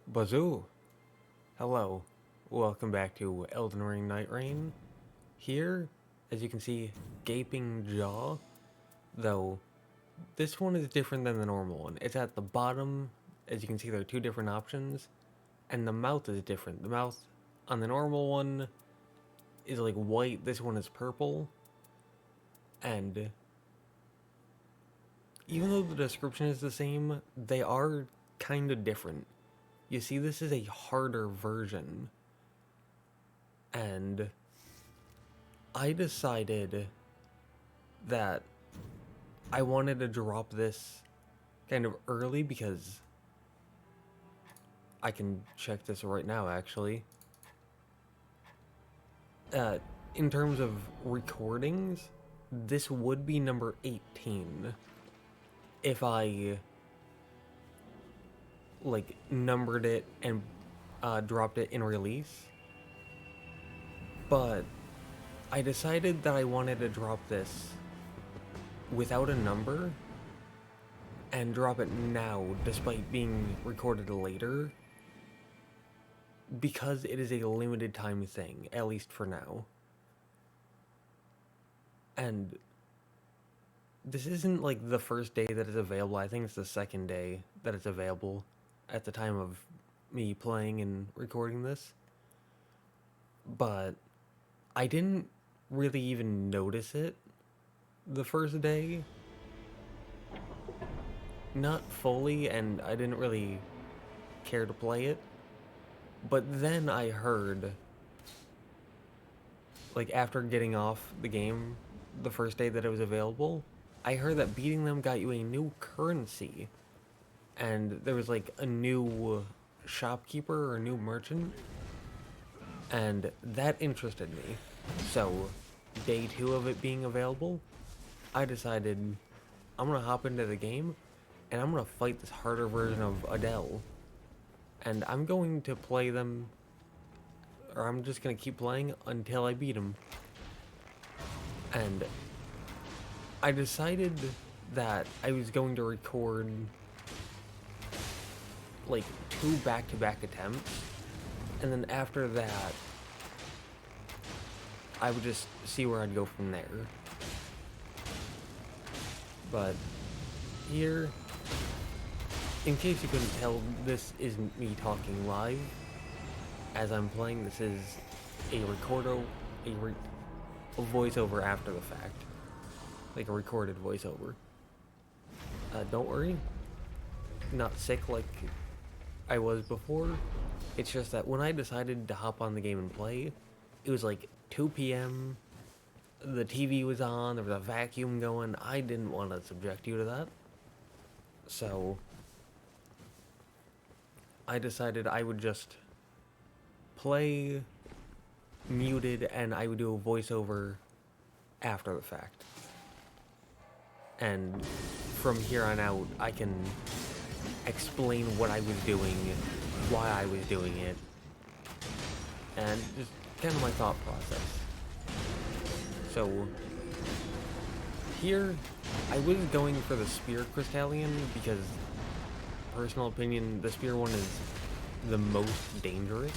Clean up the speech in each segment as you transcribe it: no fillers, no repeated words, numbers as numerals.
Bazoo! Hello, welcome back to Elden Ring Night Rain. Here, as you can see, gaping jaw, though this one is different than the normal one. It's at the bottom, as you can see there are two different options, and the mouth is different. The mouth on the normal one is like white, this one is purple, and even though the description is the same, they are kind of different. You see, this is a harder version. And I decided that I wanted to drop this kind of early because I can check this right now actually. In terms of recordings, this would be number 18 if I like numbered it and dropped it in release. But I decided that I wanted to drop this without a number and drop it now despite being recorded later because it is a limited time thing, at least for now. And this isn't like the first day that it's available. I think it's the second day that it's available at the time of me playing and recording this. But I didn't really even notice it the first day. Not fully, and I didn't really care to play it. But then I heard, like after getting off the game the first day that it was available, I heard that beating them got you a new currency. And there was like a new shopkeeper or a new merchant. And that interested me. So, day 2 of it being available, I decided I'm gonna hop into the game and I'm gonna fight this harder version of Adel. And I'm going to play them, or I'm just gonna keep playing until I beat him. And I decided that I was going to record like 2 back-to-back attempts, and then after that I would just see where I'd go from there. But here, in case you couldn't tell, this isn't me talking live as I'm playing. This is a a voiceover after the fact, like a recorded voiceover. Don't worry, not sick like I was before. It's just that when I decided to hop on the game and play, it was like 2 p.m. The TV was on, there was a vacuum going. I didn't want to subject you to that. So I decided I would just play muted and I would do a voiceover after the fact. And from here on out, I can explain what I was doing, why I was doing it, and just kind of my thought process. So here, I was going for the Spear Crystallion because, personal opinion, the Spear one is the most dangerous.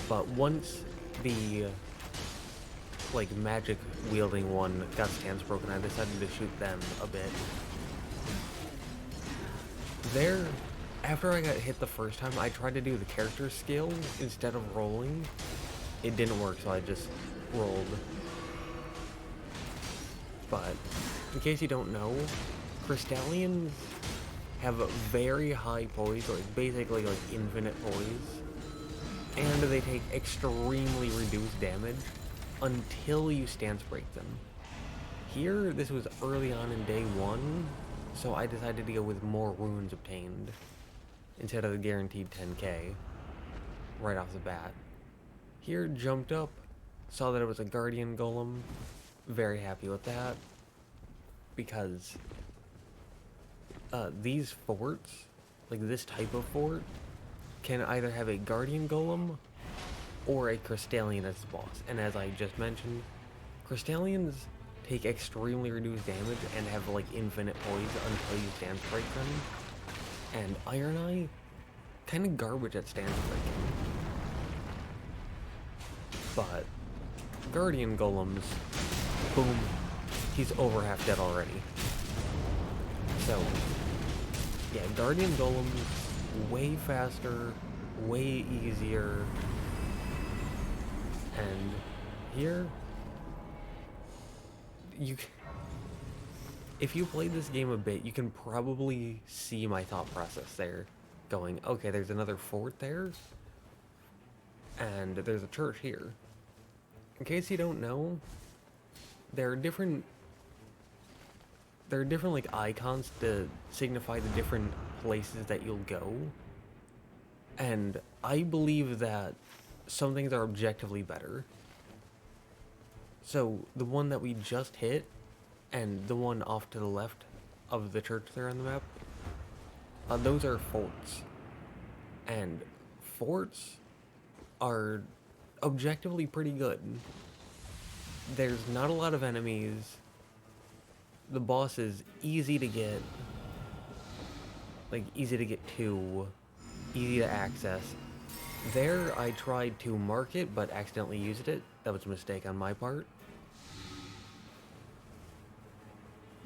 But once the like magic wielding one got stance broken, I decided to shoot them a bit. There, after I got hit the first time, I tried to do the character skill instead of rolling. It didn't work, so I just rolled. But in case you don't know, Crystallions have a very high poise, like basically like infinite poise, and they take extremely reduced damage until you stance break them. Here, this was early on in day 1, so I decided to go with more runes obtained instead of the guaranteed 10k right off the bat. Here, jumped up, saw that it was a guardian golem. Very happy with that, because these forts, like this type of fort, can either have a guardian golem or a crystallion as the boss. And as I just mentioned, crystallions take extremely reduced damage and have like infinite poise until you stance break them. And Iron Eye kind of garbage at stands breaking. But Guardian Golems, boom, he's over half dead already. So, yeah, Guardian Golems, way faster, way easier. And here, if you played this game a bit, you can probably see my thought process there. Going, okay, there's another fort there, and there's a church here. In case you don't know, there are different like icons to signify the different places that you'll go. And I believe that some things are objectively better. So the one that we just hit, and the one off to the left of the church there on the map, those are forts. And forts are objectively pretty good. There's not a lot of enemies. The boss is easy to get. Like, easy to get to. Easy to access. There, I tried to mark it, but accidentally used it. That was a mistake on my part.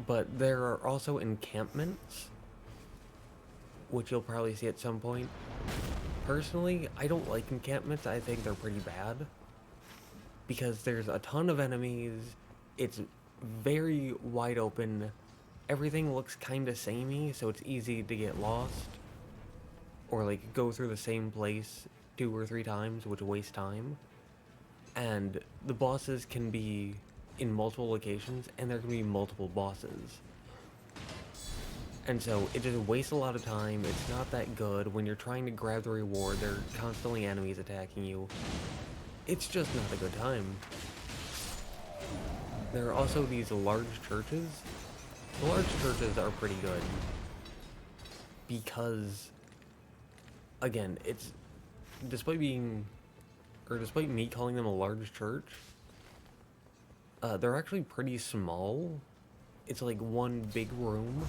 But there are also encampments, which you'll probably see at some point. Personally, I don't like encampments. I think they're pretty bad. Because there's a ton of enemies. It's very wide open. Everything looks kinda samey, so it's easy to get lost. Or like go through the same place 2 or 3 times, which wastes time. And the bosses can be in multiple locations, and there can be multiple bosses. And so it just wastes a lot of time. It's not that good. When you're trying to grab the reward, there are constantly enemies attacking you. It's just not a good time. There are also these large churches. The large churches are pretty good. Because, again, it's, despite me calling them a large church, they're actually pretty small. It's like one big room,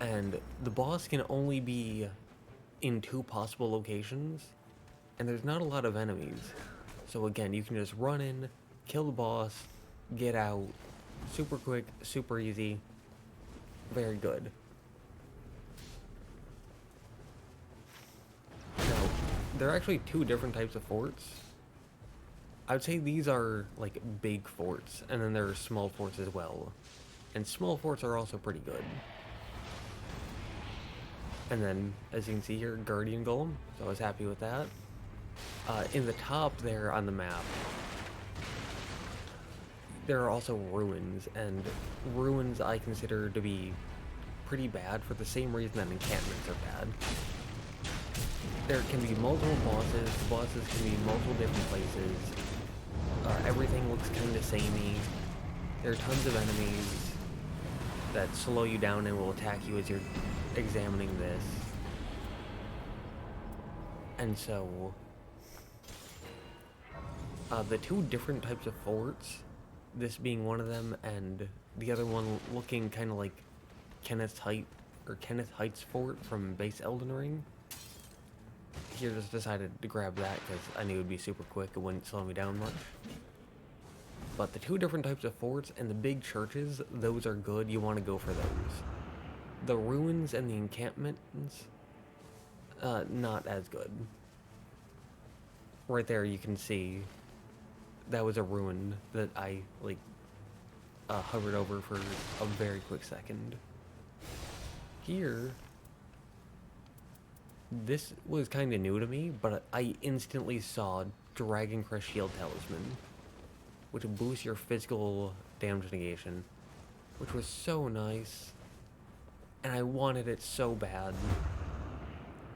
and the boss can only be in 2 possible locations, and there's not a lot of enemies. So again, you can just run in, kill the boss, get out, super quick, super easy, very good. Now, there are actually 2 different types of forts. I would say these are like big forts, and then there are small forts as well. And small forts are also pretty good. And then, as you can see here, Guardian Golem, so I was happy with that. In the top there on the map, there are also ruins, and ruins I consider to be pretty bad for the same reason that encampments are bad. There can be multiple bosses, the bosses can be multiple different places. Everything looks kind of samey. There are tons of enemies that slow you down and will attack you as you're examining this. And so, the 2 different types of forts, this being one of them, and the other one looking kind of like Kenneth Height's fort from base Elden Ring. Here, just decided to grab that because I knew it would be super quick, it wouldn't slow me down much. But the 2 different types of forts and the big churches, those are good, you want to go for those. The ruins and the encampments, not as good. Right there you can see that was a ruin that I, like, hovered over for a very quick second. Here, this was kind of new to me, but I instantly saw Dragon Crest Shield Talisman, which boosts your physical damage negation, which was so nice, and I wanted it so bad,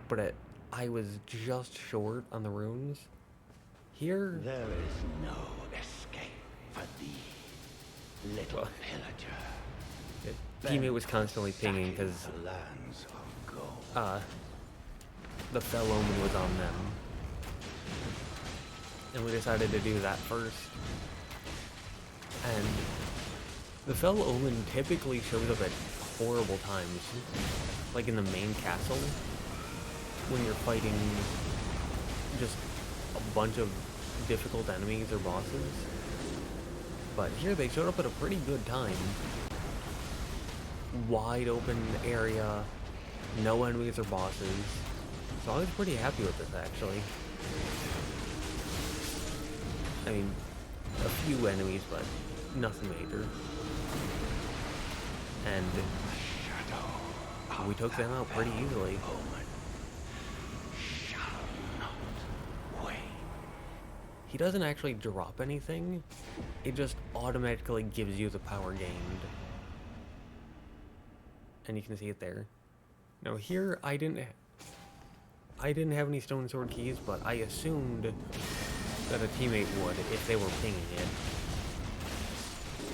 but I was just short on the runes. Here, there is no escape for thee, little pillager. teammate was constantly pinging because the Fell Omen was on them, and we decided to do that first. And the Fell Omen typically shows up at horrible times, like in the main castle. when you're fighting just a bunch of difficult enemies or bosses. But here they showed up at a pretty good time. Wide open area, no enemies or bosses. So I was pretty happy with this, actually. I mean, a few enemies, but nothing major. And we took them out pretty easily. He doesn't actually drop anything, it just automatically gives you the power gained. And you can see it there. Now here, I didn't have any stone sword keys, but I assumed that a teammate would if they were pinging it.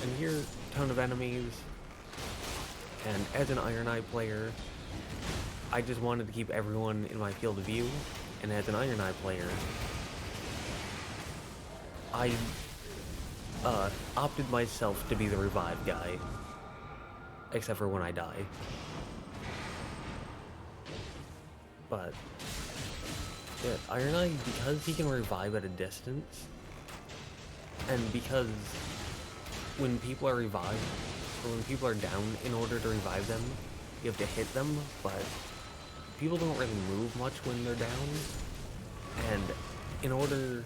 And here, ton of enemies. And as an Iron Eye player, I just wanted to keep everyone in my field of view. And as an Iron Eye player, I opted myself to be the revive guy. Except for when I die. But yeah, Iron Eye, because he can revive at a distance, and because when people are revived, or when people are down, in order to revive them, you have to hit them, but people don't really move much when they're down, and in order,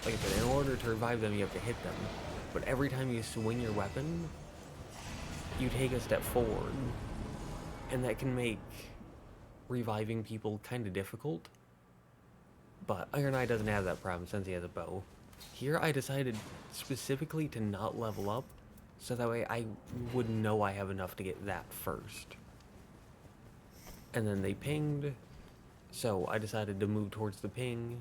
like I said, in order to revive them, you have to hit them, but every time you swing your weapon, you take a step forward, and that can make reviving people kind of difficult. But Iron Eye doesn't have that problem since he has a bow. Here I decided specifically to not level up, so that way I would know I have enough to get that first. And then they pinged, so I decided to move towards the ping,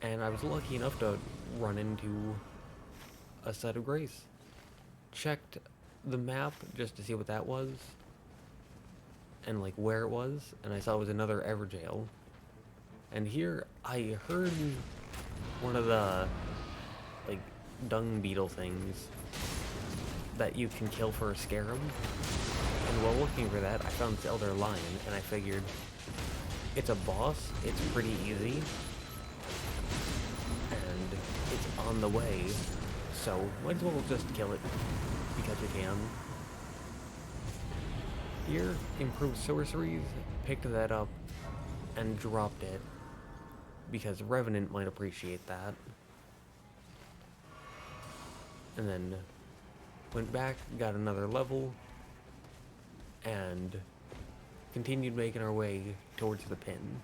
and I was lucky enough to run into a set of grace. Checked the map just to see what that was, and like where it was, and I saw it was another Everjail. And here I heard one of the like dung beetle things that you can kill for a scarab, and while looking for that I found this Elder Lion, and I figured it's a boss, it's pretty easy, and it's on the way, so might as well just kill it because you can. Here, improved sorceries, picked that up, and dropped it, because Revenant might appreciate that. And then went back, got another level, and continued making our way towards the pin.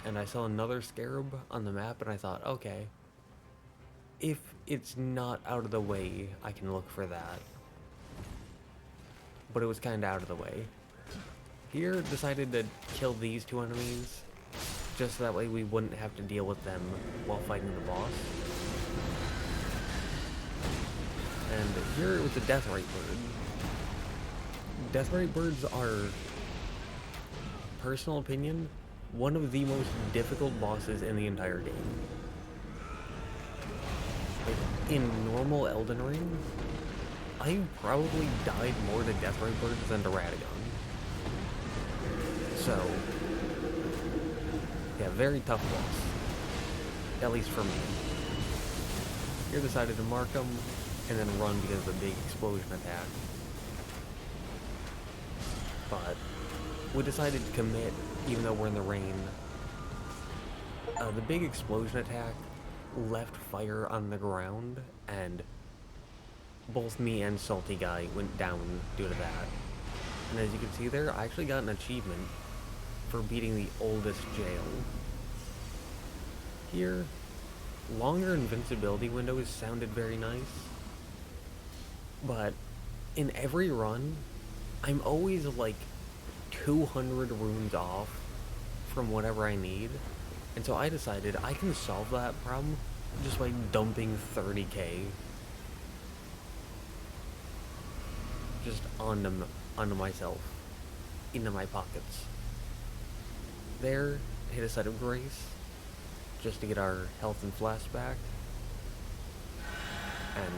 And I saw another scarab on the map, and I thought, okay, if it's not out of the way, I can look for that. But it was kind of out of the way. Here, decided to kill these two enemies, just so that way we wouldn't have to deal with them while fighting the boss. And here it was a Deathrite bird. Deathrite birds are, personal opinion, one of the most difficult bosses in the entire game. Like, in normal Elden Ring, I probably died more to Deathrite birds than to Radagon. So, yeah, very tough boss. At least for me. Here decided to mark them, and then run because of the big explosion attack. But we decided to commit, even though we're in the rain. The big explosion attack left fire on the ground, and both me and Salty Guy went down due to that. And as you can see there, I actually got an achievement for beating the oldest jail. Here, longer invincibility windows sounded very nice, but in every run, I'm always like 200 runes off from whatever I need, and so I decided I can solve that problem just by dumping 30k just onto myself, into my pockets. There, hit a set of grace, just to get our health and flash back. And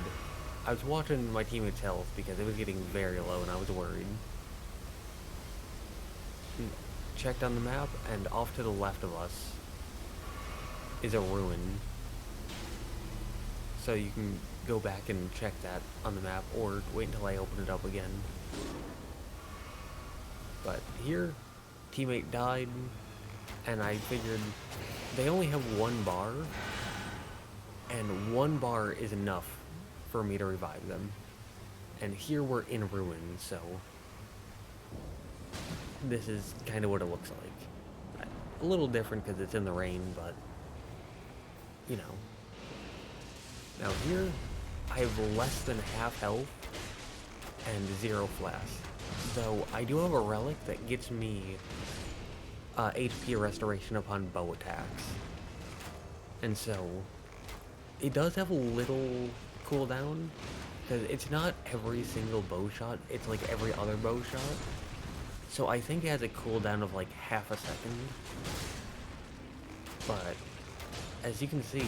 I was watching my teammates' health because it was getting very low and I was worried. checked on the map, and off to the left of us is a ruin. So you can go back and check that on the map, or wait until I open it up again. But here, teammate died, and I figured they only have one bar, and one bar is enough for me to revive them. And here we're in ruins, so this is kind of what it looks like. A little different because it's in the rain, but, you know. Now here, I have less than half health and 0 flash. Though I do have a relic that gets me HP restoration upon bow attacks. And so, it does have a little cooldown, because it's not every single bow shot, it's like every other bow shot. So I think it has a cooldown of like half a second. But, as you can see,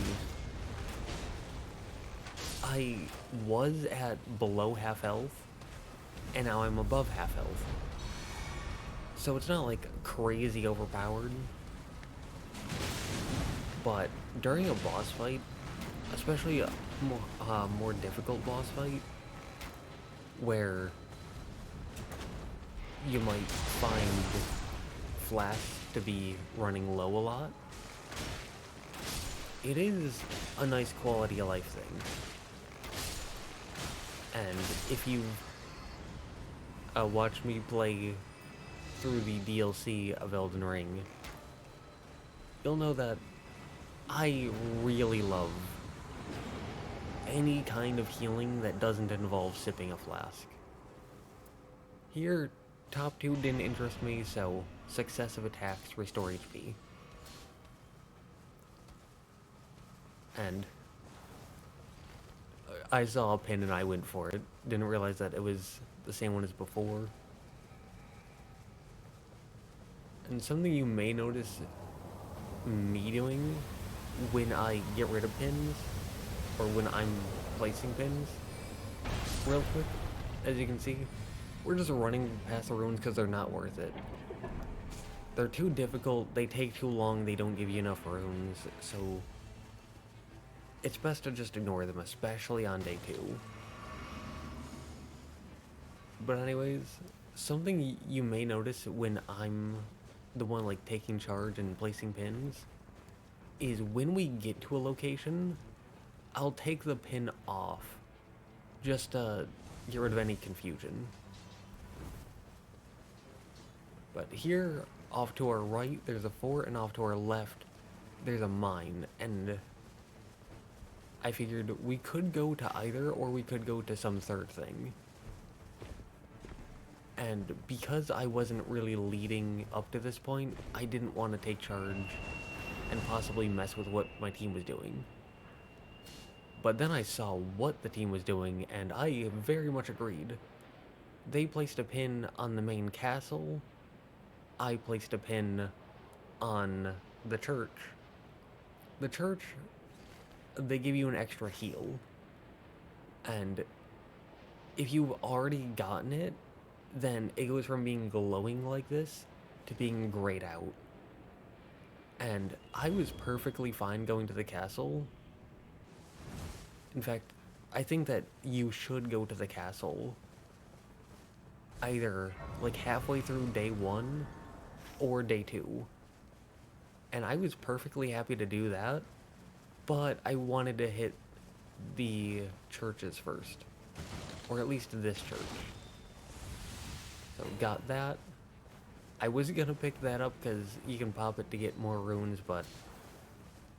I was at below half health, and now I'm above half health. So it's not like crazy overpowered. But during a boss fight, especially a more difficult boss fight, where you might find flash to be running low a lot, it is a nice quality of life thing. And if you watch me play through the DLC of Elden Ring, you'll know that I really love any kind of healing that doesn't involve sipping a flask. Here, top 2 didn't interest me, so successive attacks restore HP. And I saw a pin and I went for it. Didn't realize that it was the same one as before. And something you may notice me doing when I get rid of pins, or when I'm placing pins, real quick, as you can see, we're just running past the ruins because they're not worth it. They're too difficult, they take too long, they don't give you enough runes, so it's best to just ignore them, especially on day 2. But anyways, something you may notice when I'm the one like taking charge and placing pins is when we get to a location, I'll take the pin off just to get rid of any confusion. But here, off to our right, there's a fort, and off to our left, there's a mine, and I figured we could go to either, or we could go to some third thing. And because I wasn't really leading up to this point, I didn't want to take charge and possibly mess with what my team was doing. But then I saw what the team was doing, and I very much agreed. They placed a pin on the main castle. I placed a pin on the church. The church, they give you an extra heal. And if you've already gotten it, then it goes from being glowing like this to being grayed out. And I was perfectly fine going to the castle. In fact, I think that you should go to the castle either like halfway through day 1 or day 2. And I was perfectly happy to do that, but I wanted to hit the churches first, or at least this church. So got that. I was gonna pick that up because you can pop it to get more runes, but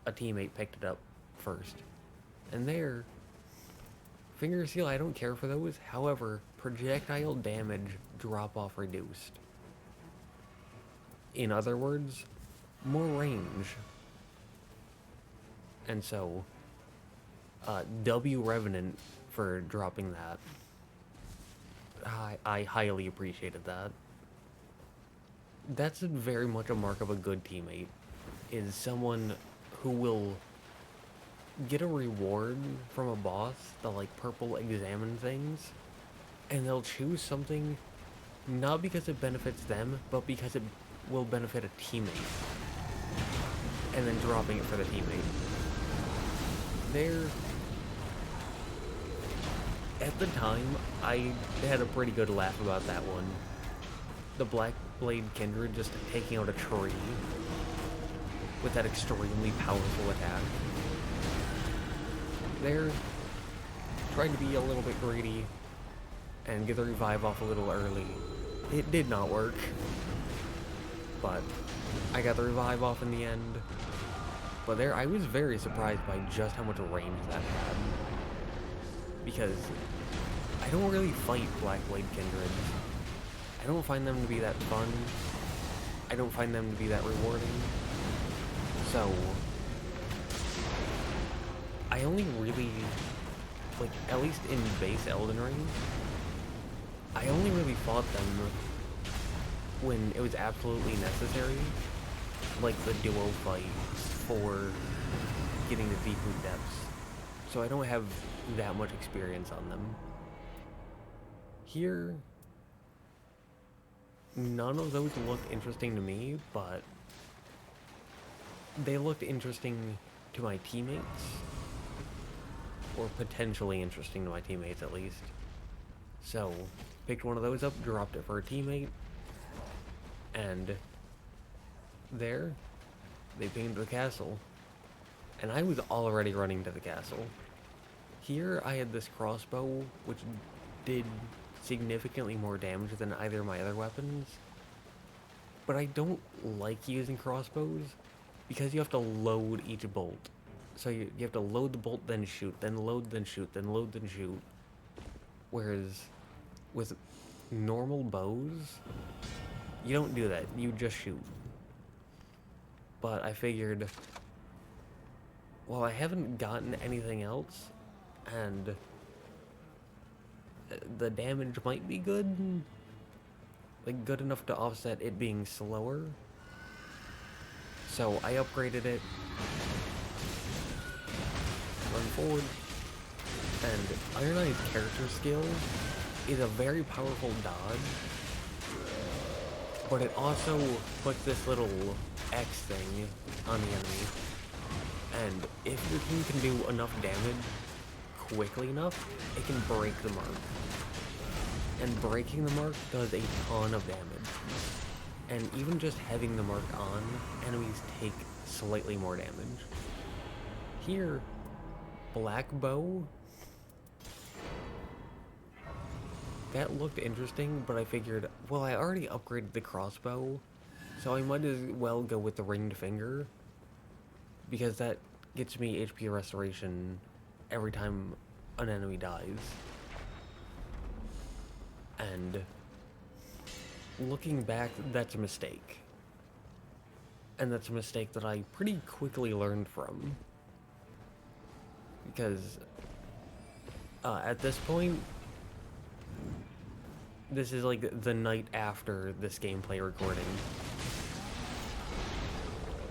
a teammate picked it up first. And there, Finger Seal, I don't care for those. However, projectile damage drop off reduced. In other words, more range. And so, W Revenant for dropping that. I highly appreciated that. That's very much a mark of a good teammate, is someone who will get a reward from a boss, the like purple examine things, and they'll choose something Not because it benefits them, but because it will benefit a teammate. And then dropping it for the teammate. At the time, I had a pretty good laugh about that one. The Black Blade Kindred just taking out a tree with that extremely powerful attack. They're trying to be a little bit greedy and get the revive off a little early. It did not work, but I got the revive off in the end. But I was very surprised by just how much range that had, because I don't really fight Black Blade Kindreds. I don't find them to be that fun. I don't find them to be that rewarding. So I only really, like, at least in base Elden Ring, I only really fought them when it was absolutely necessary, like the duo fight for getting the deep root depths. So I don't have that much experience on them. Here, none of those looked interesting to me, but they looked interesting to my teammates. Or potentially interesting to my teammates, at least. So, picked one of those up, dropped it for a teammate, and there, they pinged the castle. And I was already running to the castle. Here, I had this crossbow, which did significantly more damage than either of my other weapons. But I don't like using crossbows, because you have to load each bolt. So you have to load the bolt, then shoot, then load, then shoot, then load, then shoot. Whereas with normal bows, you don't do that. You just shoot. But I figured, well, I haven't gotten anything else, and the damage might be good. Like, good enough to offset it being slower. So I upgraded it. Run forward, and Iron Eye's character skill is a very powerful dodge, but it also puts this little X thing on the enemy, and if your team can do enough damage quickly enough, it can break the mark, and breaking the mark does a ton of damage, and even just having the mark on, enemies take slightly more damage. Here, Black Bow, that looked interesting, but I figured, well, I already upgraded the crossbow, so I might as well go with the ringed finger, because that gets me HP restoration every time an enemy dies. And looking back, that's a mistake. And that's a mistake that I pretty quickly learned from. Because at this point, this is like the night after this gameplay recording.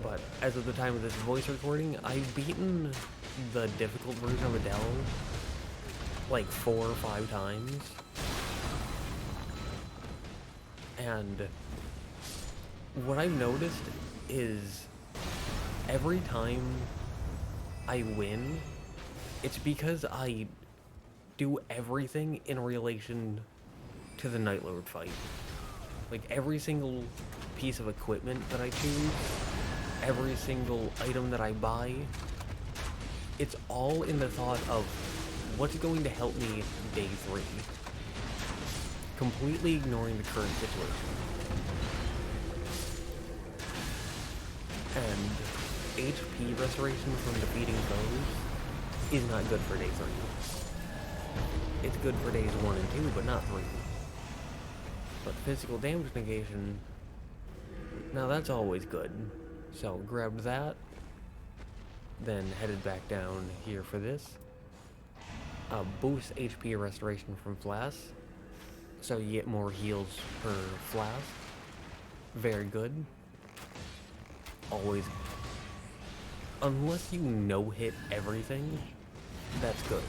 But as of the time of this voice recording, I've beaten the difficult version of Adel like 4 or 5 times. And what I've noticed is every time I win, it's because I do everything in relation to the Nightlord fight. Like, every single piece of equipment that I choose, every single item that I buy, it's all in the thought of what's going to help me day 3. Completely ignoring the current situation. And HP restoration from defeating foes is not good for day 3. It's good for days 1 and 2, but not 3. But physical damage negation, now that's always good. So grabbed that, then headed back down here for this. Boost HP restoration from Flask, so you get more heals per Flask. Very good. Always. Unless you no-hit everything, that's good.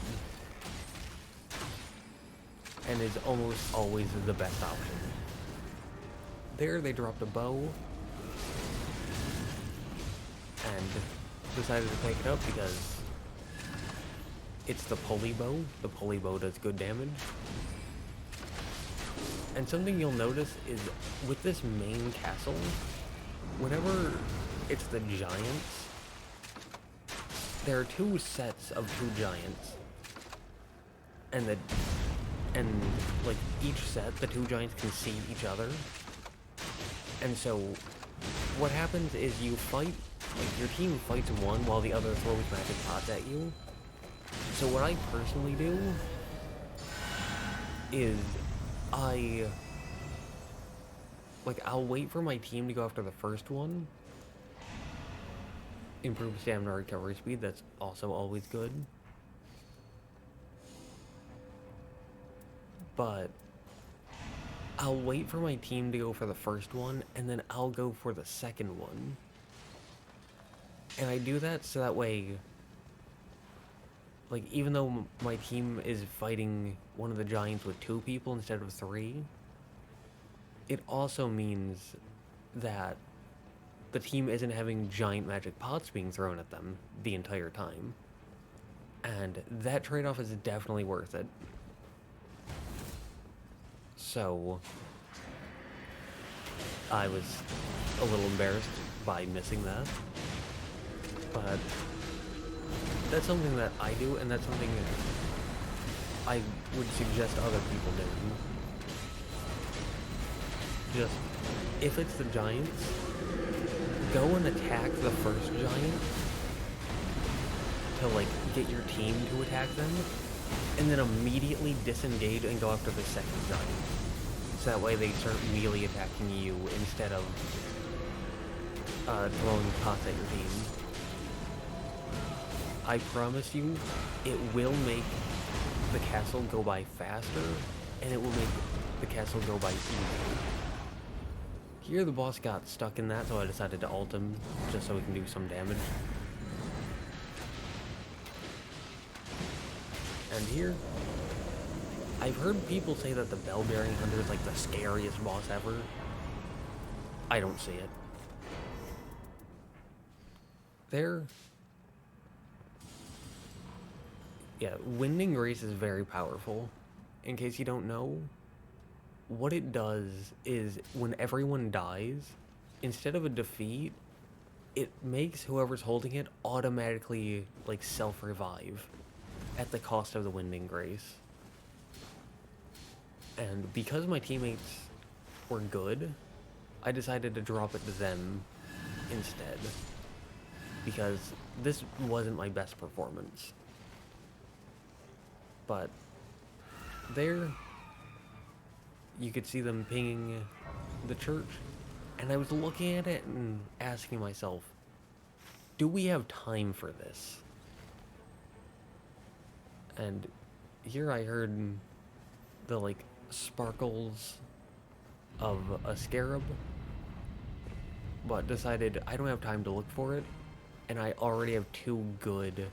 And is almost always the best option. There they dropped a bow and decided to pick it up because it's the pulley bow. The pulley bow does good damage. And something you'll notice is with this main castle, whenever it's the giants, there are two sets of two giants. And like each set, the two giants can see each other. And so what happens is you fight, like your team fights one while the other throws magic pots at you. So what I personally do is I'll wait for my team to go after the first one. Improve stamina recovery speed, that's also always good. But I'll wait for my team to go for the first one, and then I'll go for the second one. And I do that so that way, like, even though my team is fighting one of the giants with 2 people instead of 3, it also means that the team isn't having giant magic pots being thrown at them the entire time. And that trade-off is definitely worth it. So I was a little embarrassed by missing that. But that's something that I do, and that's something I would suggest other people do. Just, if it's the giants, go and attack the first giant to, like, get your team to attack them, and then immediately disengage and go after the second giant. So that way they start melee attacking you instead of throwing pots at your team. I promise you, it will make the castle go by faster, and it will make the castle go by easier. Here the boss got stuck in that, so I decided to ult him, just so we can do some damage. And here, I've heard people say that the Bell-Bearing Hunter is like the scariest boss ever. I don't see it. Yeah, Winding Grace is very powerful. In case you don't know, what it does is when everyone dies, instead of a defeat, it makes whoever's holding it automatically, like, self-revive at the cost of the Winding Grace. And because my teammates were good, I decided to drop it to them instead. Because this wasn't my best performance. But there, you could see them pinging the church, and I was looking at it and asking myself, do we have time for this? And here I heard the, like, sparkles of a scarab, but decided I don't have time to look for it, and I already have two good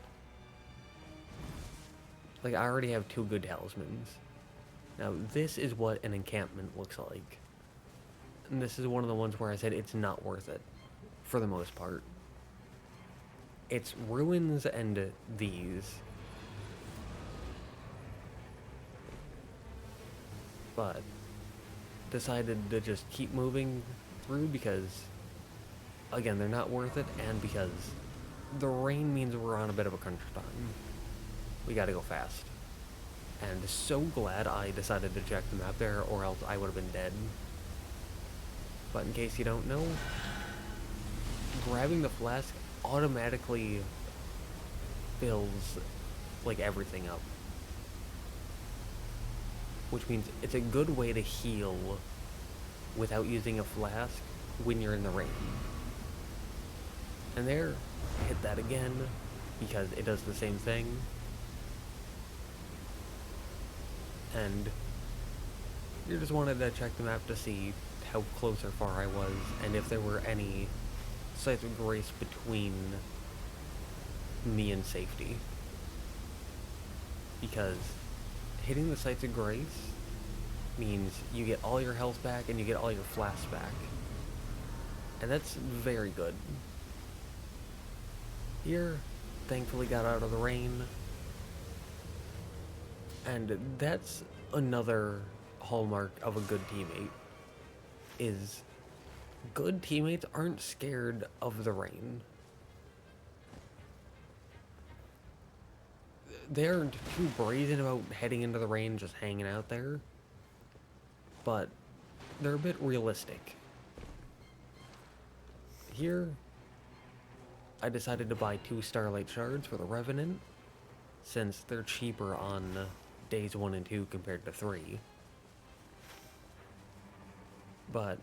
talismans. Now, this is what an encampment looks like. And this is one of the ones where I said it's not worth it, for the most part. It's ruins and these. But decided to just keep moving through because, again, they're not worth it, and because the rain means we're on a bit of a crunch time. We gotta go fast. And so glad I decided to check the map there, or else I would have been dead. But in case you don't know, grabbing the flask automatically fills, like, everything up. Which means it's a good way to heal without using a flask when you're in the rain. And there, hit that again, because it does the same thing. And you just wanted to check the map to see how close or far I was, and if there were any sites of grace between me and safety. Because hitting the sites of grace means you get all your health back and you get all your flasks back. And that's very good. Here, thankfully got out of the rain. And that's another hallmark of a good teammate, is good teammates aren't scared of the rain. They aren't too brazen about heading into the rain, just hanging out there. But they're a bit realistic. Here, I decided to buy 2 Starlight Shards for the Revenant, since they're cheaper on days 1 and 2 compared to 3. But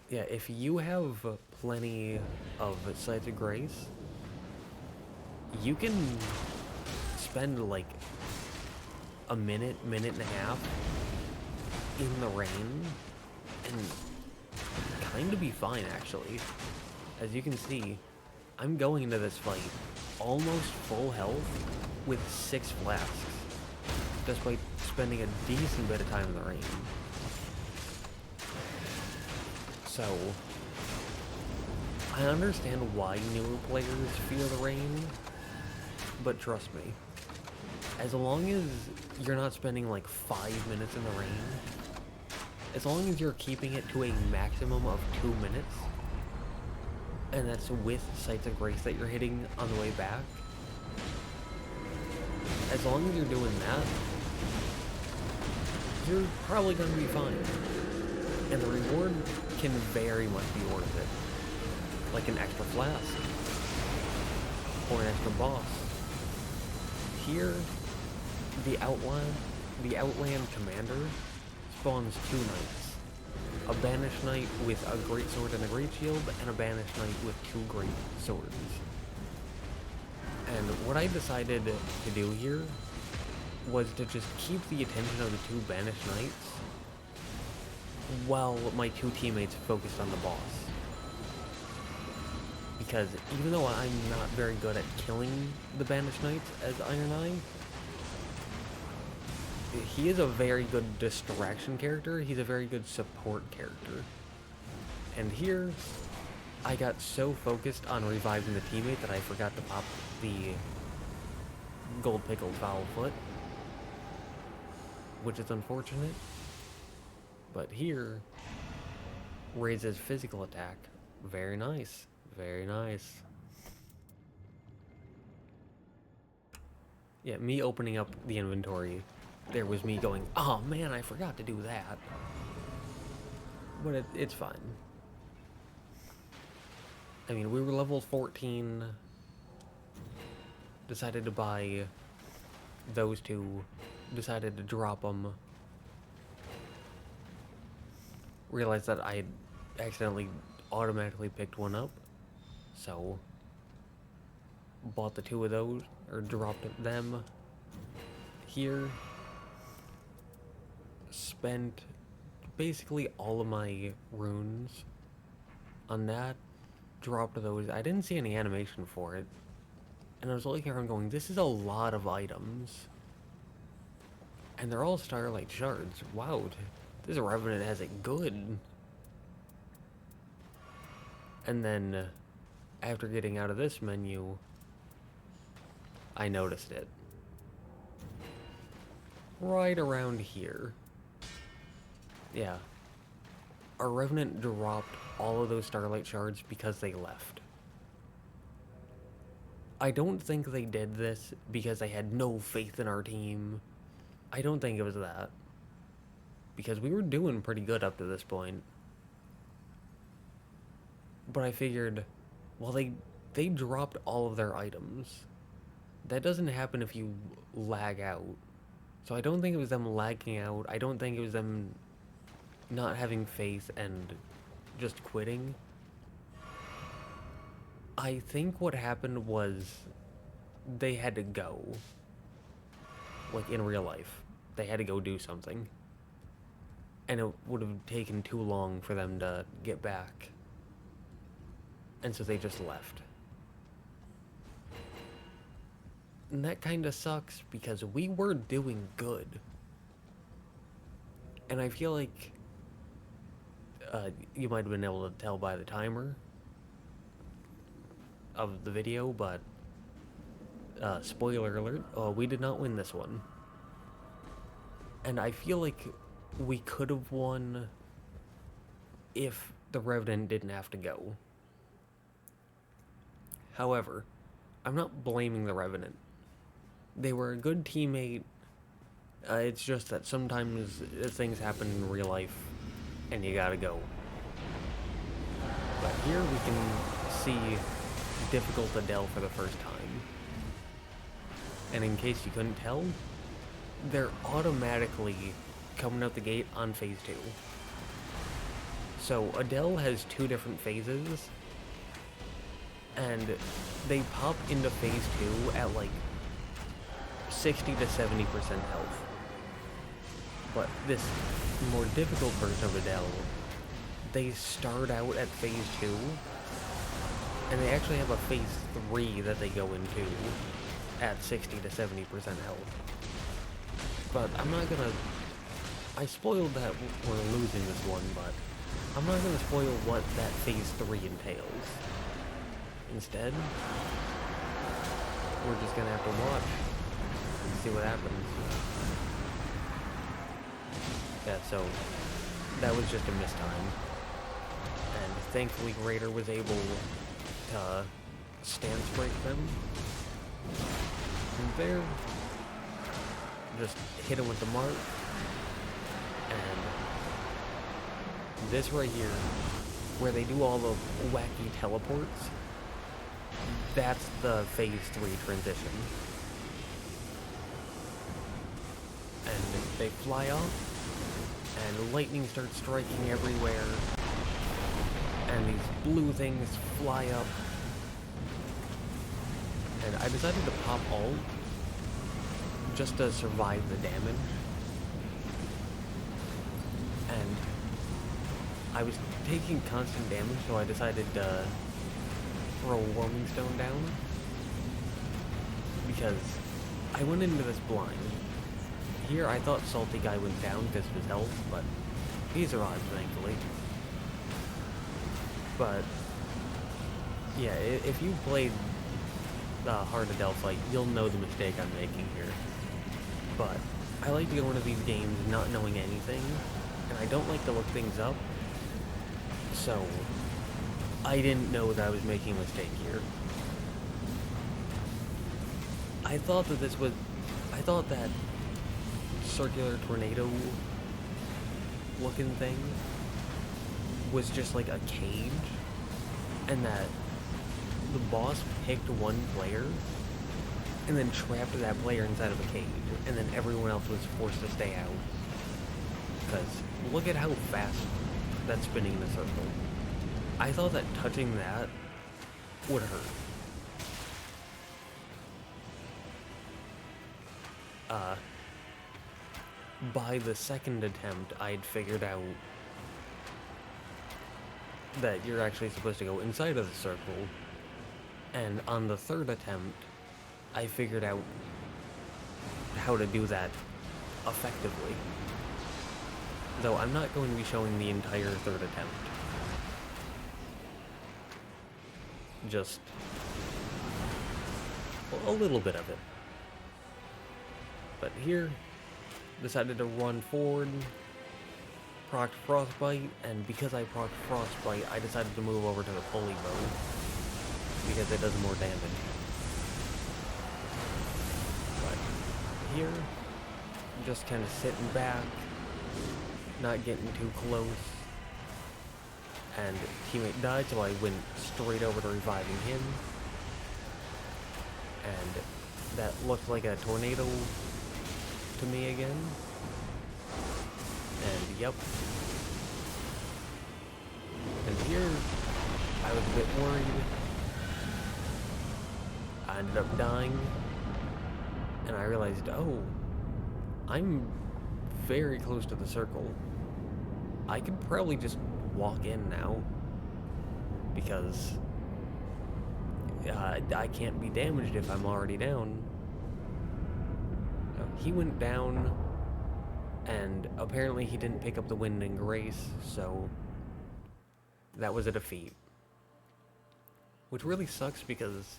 yeah, if you have plenty of Sights of Grace, you can spend like a minute and a half in the rain and kind of be fine, actually. As you can see, I'm going into this fight almost full health with 6 flasks, despite spending a decent bit of time in the rain. So, I understand why newer players fear the rain, but trust me, as long as you're not spending like 5 minutes in the rain, as long as you're keeping it to a maximum of 2 minutes, and that's with Sights of Grace that you're hitting on the way back, as long as you're doing that, you're probably going to be fine. And the reward can very much be worth it. Like an extra flask. Or an extra boss. Here, the Outland Commander spawns 2 knights. A Banished Knight with a Great Sword and a Great Shield, and a Banished Knight with 2 Great Swords. And what I decided to do here was to just keep the attention of the 2 Banished Knights while my 2 teammates focused on the boss. Because even though I'm not very good at killing the Banished Knights as Iron Eye, he is a very good distraction character, he's a very good support character. And here, I got so focused on reviving the teammate that I forgot to pop the Gold Pickled Foul Foot, which is unfortunate. But here, raises physical attack. Very nice. Very nice. Yeah, me opening up the inventory, there was me going, oh man, I forgot to do that. But it's fine. I mean, we were level 14, decided to buy those 2, decided to drop them, realized that I had accidentally automatically picked one up, so bought the 2 of those, or dropped them here, spent basically all of my runes on that, dropped those. I didn't see any animation for it, and I was looking around going, this is a lot of items, and they're all Starlight Shards. Wow, this Revenant has it good. And then, after getting out of this menu, I noticed it. Right around here. Yeah. Our Revenant dropped all of those Starlight Shards because they left. I don't think they did this because they had no faith in our team. I don't think it was that. Because we were doing pretty good up to this point. But I figured, well, they dropped all of their items. That doesn't happen if you lag out. So I don't think it was them lagging out. I don't think it was them not having faith and just quitting. I think what happened was they had to go. Like in real life. They had to go do something. And it would have taken too long for them to get back. And so they just left. And that kind of sucks because we were doing good. And I feel like you might have been able to tell by the timer of the video, but spoiler alert, we did not win this one. And I feel like we could have won if the Revenant didn't have to go. However, I'm not blaming the Revenant. They were a good teammate. It's just that sometimes things happen in real life, and you gotta go. But here we can see difficult Adel for the first time. And in case you couldn't tell, they're automatically coming out the gate on phase 2. So Adel has 2 different phases, and they pop into phase 2 at like 60 to 70% health. But this more difficult version of Adel, they start out at phase 2, and they actually have a phase 3 that they go into at 60 to 70% health. But I'm not gonna... I spoiled that we're losing this one, but I'm not gonna spoil what that phase 3 entails. Instead, we're just gonna have to watch and see what happens. Yeah, so that was just a mistime. And thankfully Raider was able to stance break them. And there, just hit him with the mark. And this right here, where they do all the wacky teleports, that's the phase 3 transition. And they fly off, and lightning starts striking everywhere, and these blue things fly up. And I decided to pop ult just to survive the damage. And I was taking constant damage, so I decided to throw a Warming Stone down. Because I went into this blind. Here I thought Salty Guy went down because of his health, but he survived, thankfully. But yeah, if you played the hard Adel fight, you'll know the mistake I'm making here. But I like to go into these games not knowing anything, and I don't like to look things up, so I didn't know that I was making a mistake here. I thought that circular tornado looking thing was just like a cage, and that the boss picked one player and then trapped that player inside of a cage, and then everyone else was forced to stay out. Because look at how fast that's spinning in a circle. I thought that touching that would hurt. By the second attempt, I'd figured out that you're actually supposed to go inside of the circle, and on the third attempt, I figured out how to do that effectively. Though I'm not going to be showing the entire third attempt. Just a little bit of it. But here, decided to run forward, procced Frostbite, and because I procced Frostbite, I decided to move over to the pulley mode, because it does more damage. But here, just kind of sitting back, not getting too close, and teammate died, so I went straight over to reviving him, and that looked like a tornado to me again, and yep. And here, I was a bit worried. I ended up dying, and I realized, oh, I'm very close to the circle. I could probably just walk in now, because I can't be damaged if I'm already down. He went down, And apparently he didn't pick up the Wind and Grace, so that was a defeat. Which really sucks because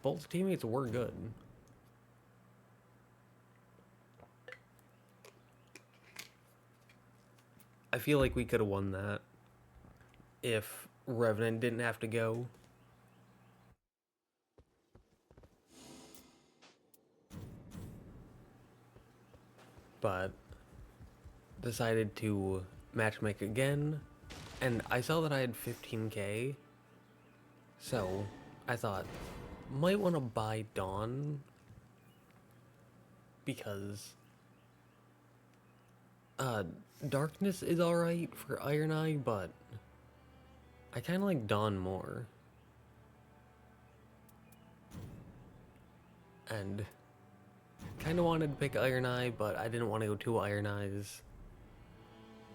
both teammates were good. I feel like we could have won that if Revenant didn't have to go. But decided to matchmake again, and I saw that I had 15k, so I thought, might want to buy Dawn, because Darkness is alright for Iron Eye, but I kind of like Dawn more. And kind of wanted to pick Iron Eye, but I didn't want to go 2 Iron Eyes.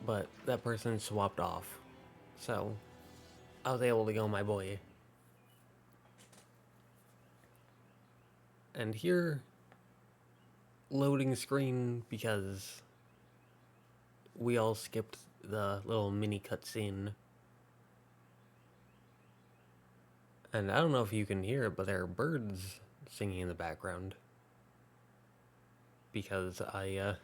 But that person swapped off, so I was able to go my boy. And here, loading screen because we all skipped the little mini cutscene. And I don't know if you can hear it, but there are birds singing in the background. Because I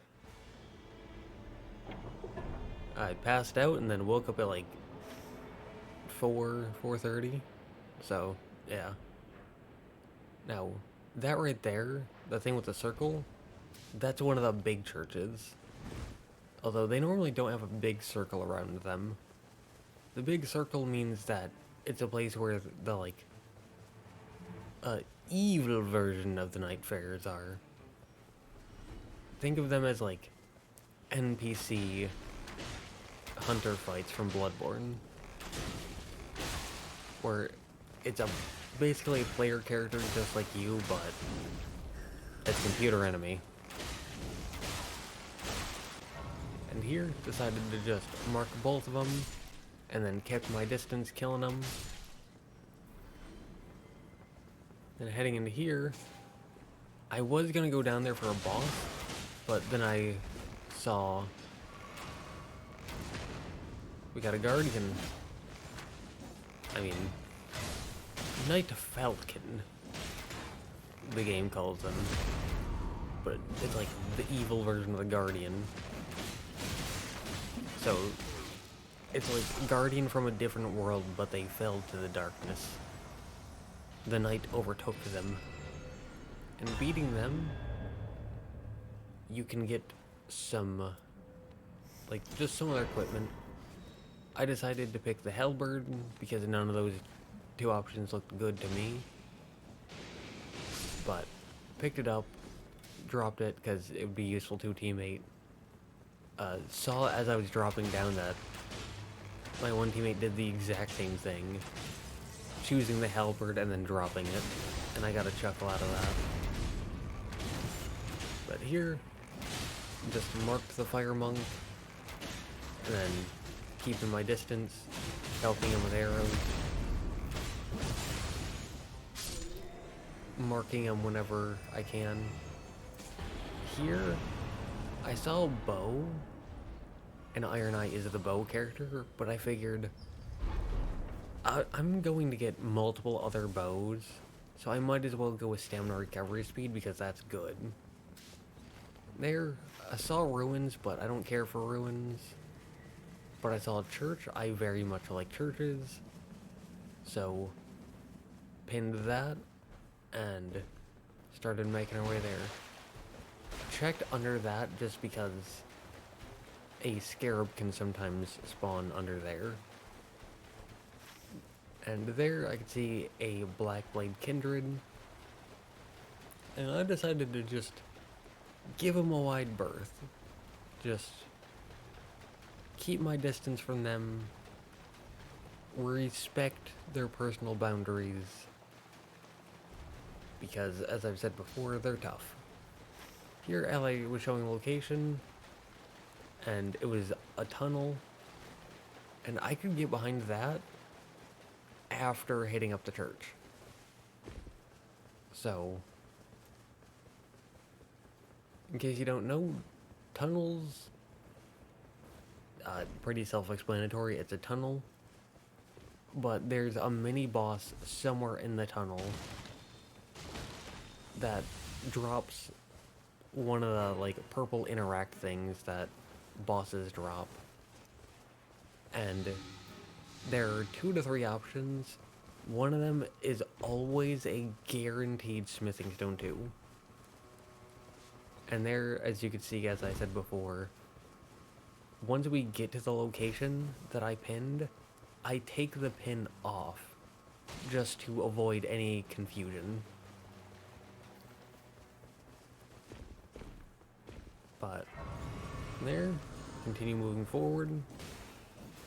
passed out and then woke up at like 4:30. So, yeah. Now, that right there, the thing with the circle, that's one of the big churches. Although they normally don't have a big circle around them. The big circle means that it's a place where the, like, evil version of the Night Fares are. Think of them as, like, NPC hunter fights from Bloodborne. Where it's basically a player character just like you, but it's a computer enemy. And here, decided to just mark both of them, and then kept my distance killing them. Then heading into here, I was gonna go down there for a boss, but then I saw we got a guardian. I mean, Night Falcon, the game calls them, but it's like the evil version of the Guardian. So, it's like Guardian from a different world, but they fell to the darkness. The night overtook them. And beating them, you can get some, like, just some other equipment. I decided to pick the Halberd because none of those 2 options looked good to me. But, picked it up, dropped it because it would be useful to a teammate. Saw as I was dropping down that my one teammate did the exact same thing, choosing the Halberd and then dropping it, and I got a chuckle out of that. But here, just marked the Fire Monk, and then keeping my distance, helping him with arrows, marking him whenever I can. Here, I saw a bow, and Iron Eye is the bow character, but I figured I'm going to get multiple other bows, so I might as well go with stamina recovery speed because that's good. There, I saw ruins, but I don't care for ruins. But I saw a church. I very much like churches, so pinned that and started making our way there. Checked under that just because a scarab can sometimes spawn under there. And there I could see a Blackblade Kindred, and I decided to just give him a wide berth. Just keep my distance from them, respect their personal boundaries, because as I've said before, they're tough. Here Ally was showing a location, and it was a tunnel, and I could get behind that after hitting up the church. So, in case you don't know, tunnels, pretty self-explanatory. It's a tunnel, but there's a mini boss somewhere in the tunnel that drops one of the like purple interact things that bosses drop. And there are 2 to 3 options. One of them is always a guaranteed smithing stone 2. And there, as you can see, as I said before, once we get to the location that I pinned, I take the pin off just to avoid any confusion. But there, continue moving forward,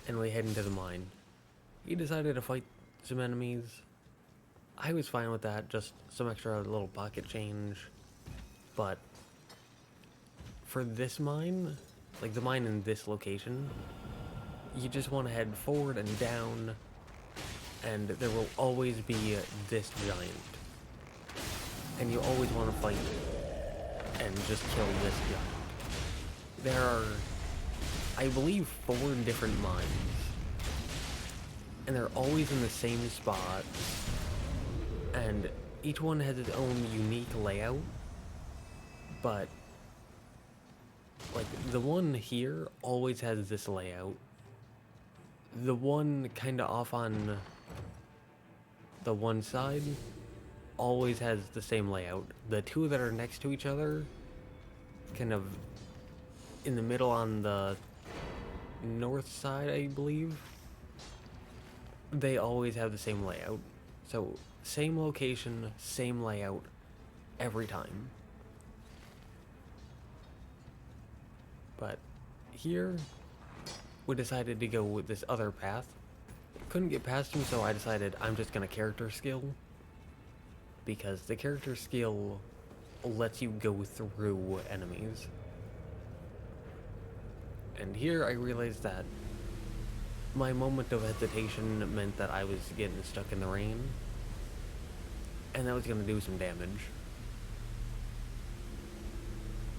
and we head into the mine. He decided to fight some enemies. I was fine with that, just some extra little pocket change. But for this mine, like the mine in this location, you just want to head forward and down, and there will always be this giant. And you always want to fight and just kill this giant. There are, I believe, 4 different mines. And they're always in the same spot. And each one has its own unique layout. But, like, the one here always has this layout. The one kinda off on the one side always has the same layout. The 2 that are next to each other, kind of in the middle on the north side, I believe, they always have the same layout. So, same location, same layout, every time. But here, we decided to go with this other path. Couldn't get past him, so I decided I'm just gonna character skill. Because the character skill lets you go through enemies. And here I realized that my moment of hesitation meant that I was getting stuck in the rain. And that was gonna do some damage.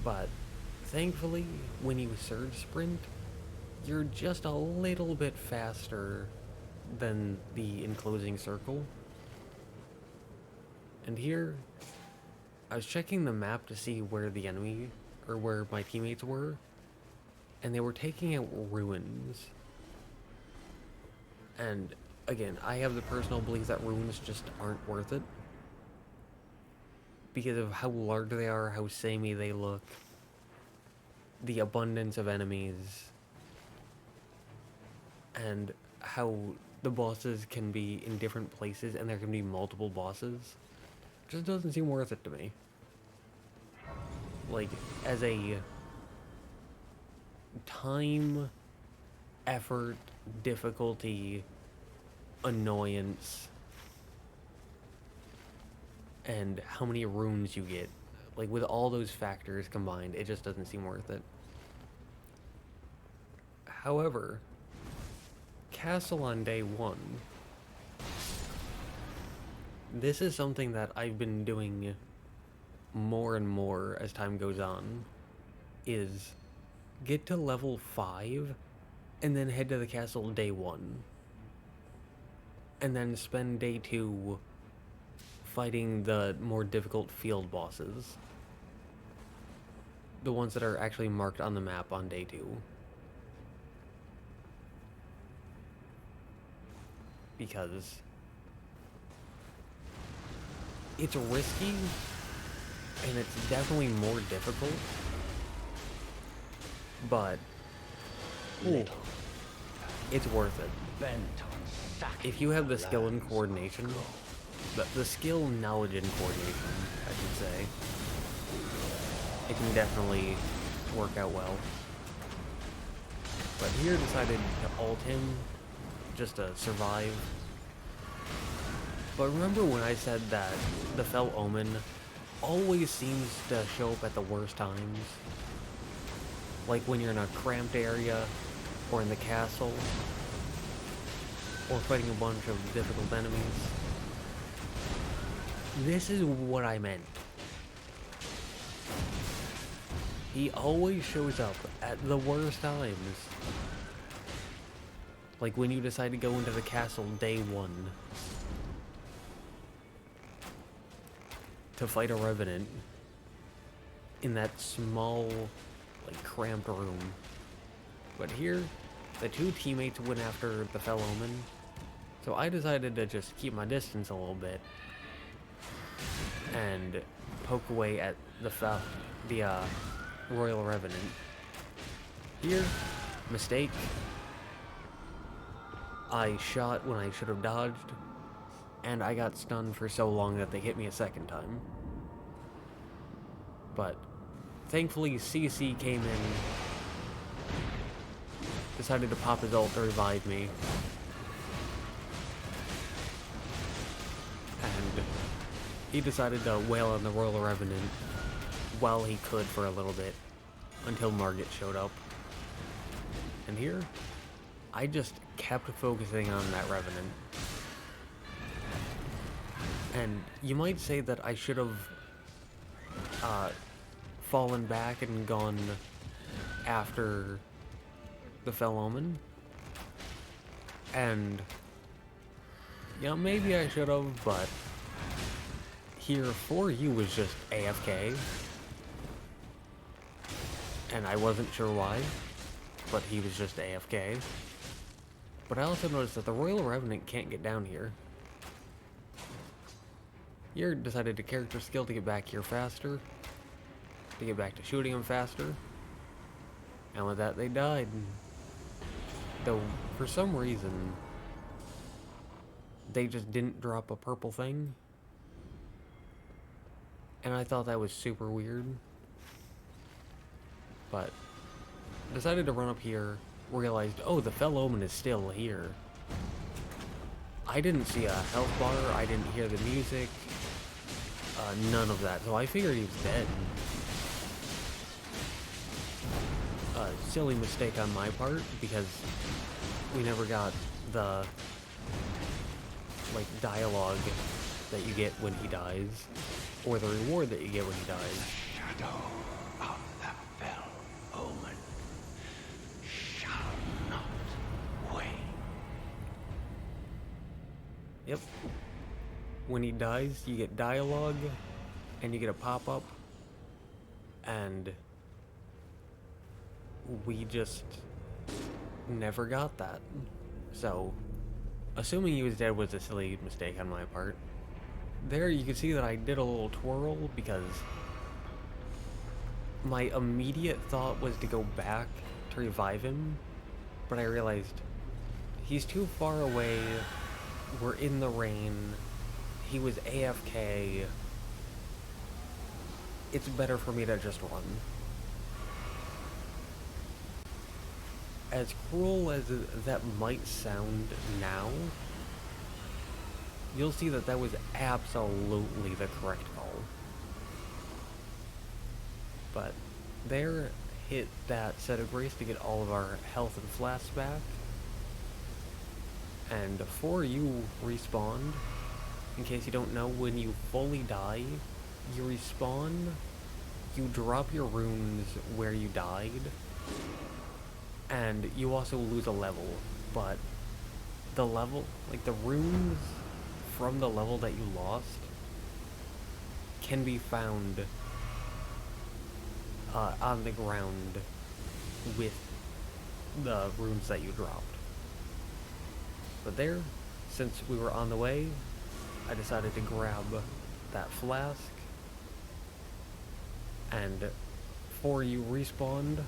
But thankfully, when you surge sprint, you're just a little bit faster than the enclosing circle. And here, I was checking the map to see where the enemy, or where my teammates were, and they were taking out ruins. And again, I have the personal belief that ruins just aren't worth it. Because of how large they are, how samey they look, the abundance of enemies, and how the bosses can be in different places and there can be multiple bosses. Just doesn't seem worth it to me. Like, as a time, effort, difficulty, annoyance, and how many runes you get, like with all those factors combined, it just doesn't seem worth it. However, Castle on day 1, this is something that I've been doing more and more as time goes on, is get to level 5 and then head to the castle day 1. And then spend day 2 fighting the more difficult field bosses. The ones that are actually marked on the map on day 2. Because it's risky, and it's definitely more difficult, but it's worth it. If you have the skill and coordination, the skill, knowledge, and coordination, I should say, it can definitely work out well. But here decided to ult him just to survive. But remember when I said that the Fell Omen always seems to show up at the worst times? Like when you're in a cramped area, or in the castle, or fighting a bunch of difficult enemies. This is what I meant. He always shows up at the worst times. Like when you decide to go into the castle day one to fight a revenant in that small, like, cramped room. But here, the two teammates went after the Fell Omen, so I decided to just keep my distance a little bit and poke away at the Royal Revenant. Here, mistake. I shot when I should have dodged, and I got stunned for so long that they hit me a second time. But thankfully, CC came in, decided to pop his ult to revive me, and he decided to wail on the Royal Revenant while he could for a little bit, until Margit showed up. And here, I just kept focusing on that Revenant. And you might say that I should have fallen back and gone after the Fell Omen. And, you know, maybe I should have, but here, 4U was just AFK. And I wasn't sure why, but he was just AFK. But I also noticed that the Royal Revenant can't get down here. Yer decided to character skill to get back here faster, to get back to shooting him faster, and with that they died. Though, for some reason, they just didn't drop a purple thing, and I thought that was super weird. But decided to run up here, realized, oh, the Fell Omen is still here. I didn't see a health bar, I didn't hear the music, none of that, so I figured he was dead. Silly mistake on my part, because we never got the, like, dialogue that you get when he dies, or the reward that you get when he dies. Shadow of the Fell Omen shall not wane. Yep. When he dies, you get dialogue, and you get a pop-up, and we just never got that. So, assuming he was dead was a silly mistake on my part. There you can see that I did a little twirl because my immediate thought was to go back to revive him, but I realized he's too far away, we're in the rain, he was AFK, it's better for me to just run. As cruel as that might sound now, you'll see that that was absolutely the correct call. But there, hit that set of grace to get all of our health and flasks back. And before you respawned, in case you don't know, when you fully die, you respawn, you drop your runes where you died, and you also lose a level, but the level, like the runes from the level that you lost, can be found on the ground with the runes that you dropped. But there, since we were on the way, I decided to grab that flask, and before you respawned,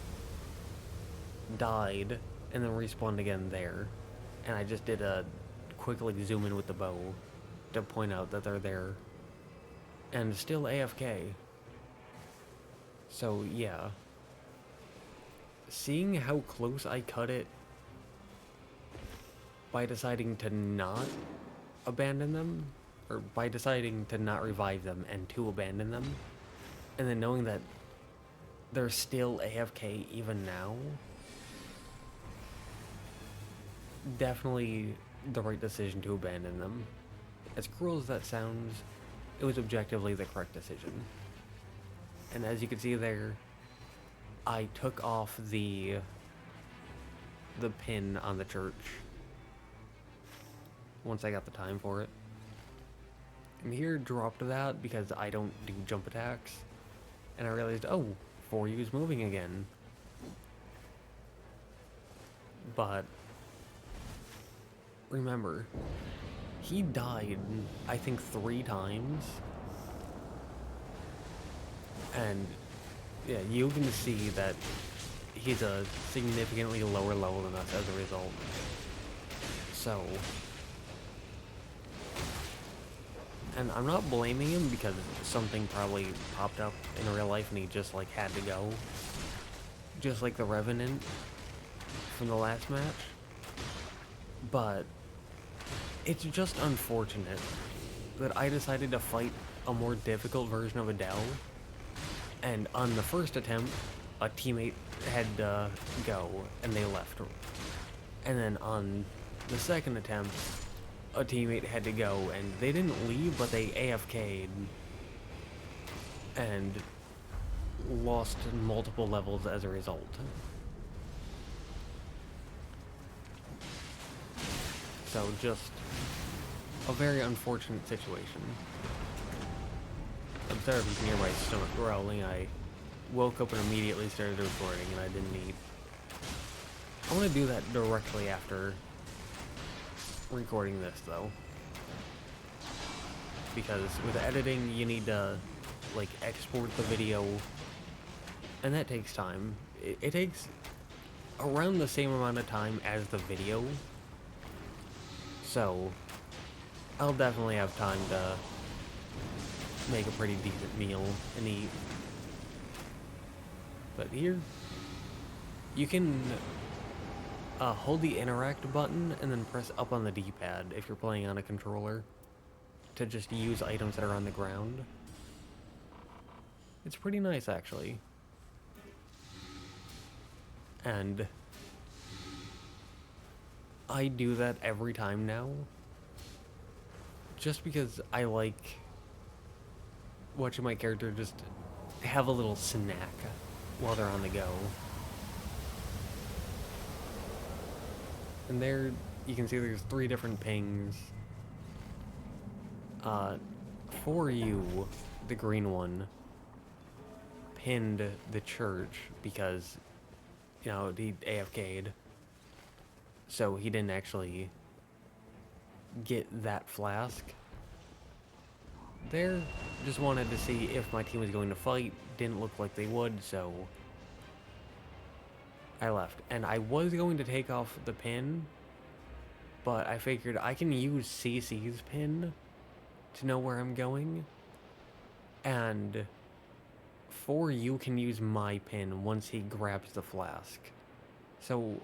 died, and then respawned again there. And I just did a quick like zoom in with the bow to point out that they're there. And still AFK. So yeah. Seeing how close I cut it by deciding to not abandon them, or by deciding to not revive them and to abandon them, and then knowing that they're still AFK even now, definitely the right decision to abandon them. As cruel as that sounds, it was objectively the correct decision. And as you can see there, I took off the pin on the church once I got the time for it. And here dropped that because I don't do jump attacks. And I realized, oh, 4U is moving again. But remember, he died, I think, 3 times. And yeah, you can see that he's a significantly lower level than us as a result. So, and I'm not blaming him because something probably popped up in real life and he just like had to go. Just like the Revenant from the last match. But it's just unfortunate that I decided to fight a more difficult version of Adel, and on the first attempt, a teammate had to go, and they left. And then on the second attempt, a teammate had to go, and they didn't leave, but they AFK'd, and lost multiple levels as a result. So just a very unfortunate situation. I'm sorry if you can hear my stomach growling. I woke up and immediately started recording, and I didn't eat. I want to do that directly after recording this, though. Because with editing, you need to, like, export the video, and that takes time. It takes around the same amount of time as the video. So, I'll definitely have time to make a pretty decent meal and eat. But here, you can hold the interact button and then press up on the D-pad if you're playing on a controller to just use items that are on the ground. It's pretty nice, actually. And I do that every time now, just because I like watching my character just have a little snack while they're on the go. And there, you can see there's 3 different pings. For you, the green one, pinned the church because, you know, he AFK'd. So he didn't actually get that flask. There, just wanted to see if my team was going to fight. Didn't look like they would, so I left. And I was going to take off the pin, but I figured I can use CC's pin to know where I'm going. And 4U can use my pin once he grabs the flask. So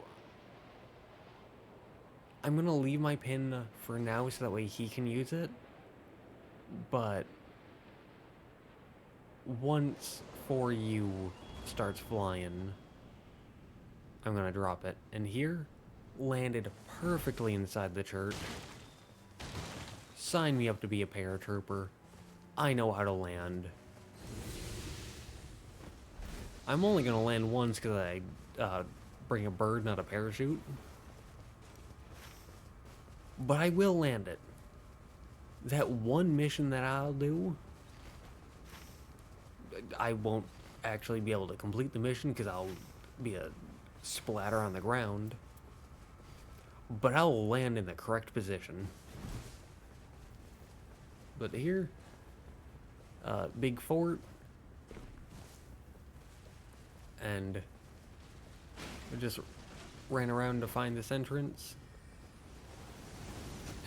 I'm gonna leave my pin for now so that way he can use it. But once 4U starts flying, I'm gonna drop it. And here, landed perfectly inside the church. Sign me up to be a paratrooper. I know how to land. I'm only gonna land once because I bring a bird, not a parachute. But I will land it. That one mission that I'll do, I won't actually be able to complete the mission because I'll be a splatter on the ground. But I will land in the correct position. But here, big fort, and I just ran around to find this entrance.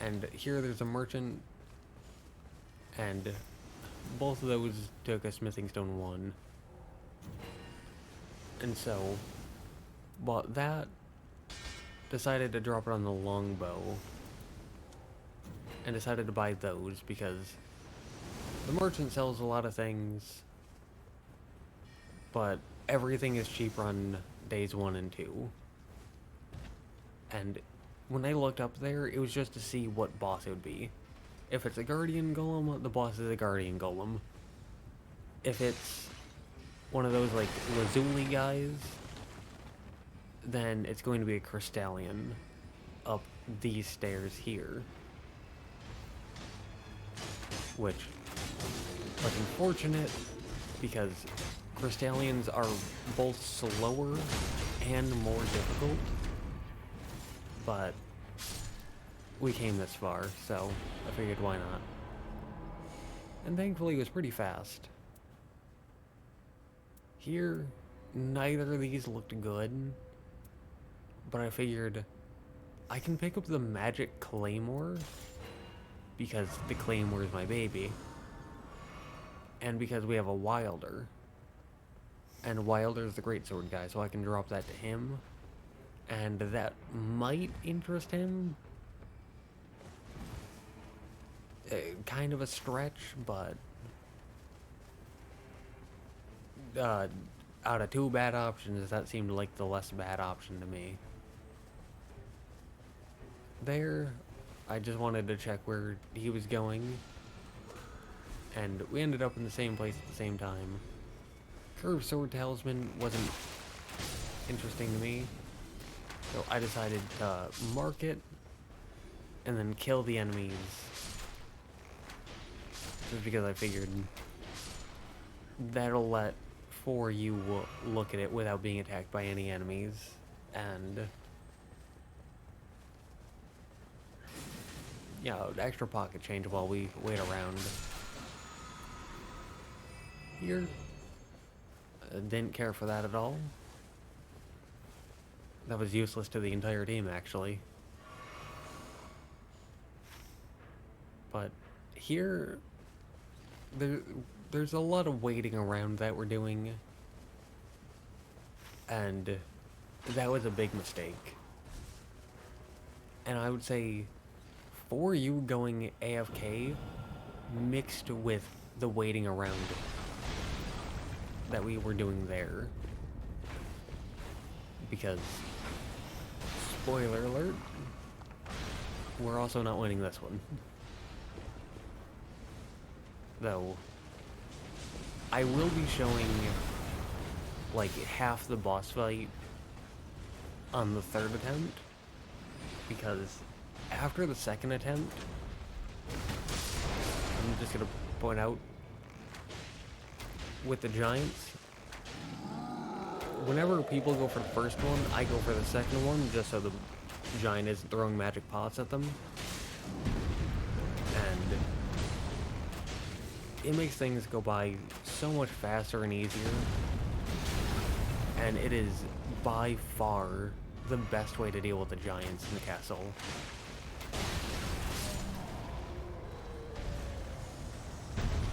And here there's a merchant, and both of those took a smithing stone 1. And so, bought that, decided to drop it on the longbow, and decided to buy those because the merchant sells a lot of things, but everything is cheaper on days 1 and 2. And when I looked up there, it was just to see what boss it would be. If it's a guardian golem, the boss is a guardian golem. If it's one of those like lazuli guys, then it's going to be a crystallian up these stairs here. Which was unfortunate because crystallians are both slower and more difficult. But we came this far, so I figured why not. And thankfully it was pretty fast. Here, neither of these looked good, but I figured I can pick up the magic claymore because the claymore is my baby, and because we have a wilder, and Wilder's the greatsword guy, so I can drop that to him, and that might interest him. Kind of a stretch, but out of two bad options, that seemed like the less bad option to me. There, I just wanted to check where he was going, and we ended up in the same place at the same time. Curved Sword Talisman wasn't interesting to me, so I decided to mark it and then kill the enemies, just because I figured that'll let you look at it without being attacked by any enemies, and yeah, extra pocket change while we wait around. Here, didn't care for that at all. That was useless to the entire team, actually. But here, there's a lot of waiting around that we're doing, and that was a big mistake. And I would say, for you going AFK, mixed with the waiting around that we were doing there, because, spoiler alert, we're also not winning this one. Though, I will be showing like half the boss fight on the third attempt, because after the second attempt, I'm just gonna point out, with the giants, whenever people go for the first one, I go for the second one, just so the giant isn't throwing magic pots at them. And it makes things go by so much faster and easier, and it is by far the best way to deal with the giants in the castle.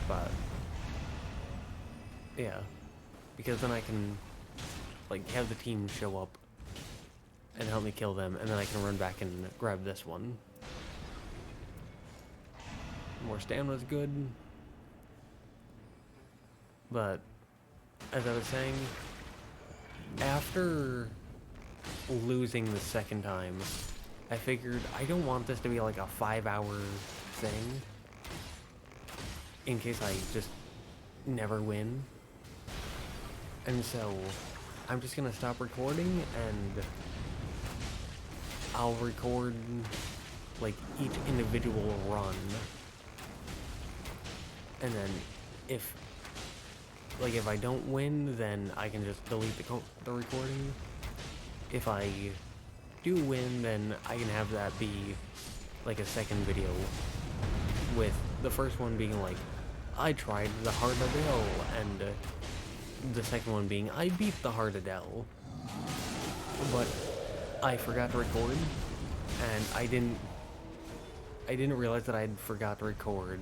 But yeah, because then I can like have the team show up and help me kill them, and then I can run back and grab this one. More stamina's good. But as I was saying, after losing the second time, I figured I don't want this to be like a 5-hour thing in case I just never win. And so I'm just gonna stop recording, and I'll record like each individual run, and then if I don't win, then I can just delete the recording. If I do win, then I can have that be like a second video, with the first one being like, I tried the hard Adel, and the second one being, I beat the hard Adel, but I forgot to record, and I didn't realize that I'd forgot to record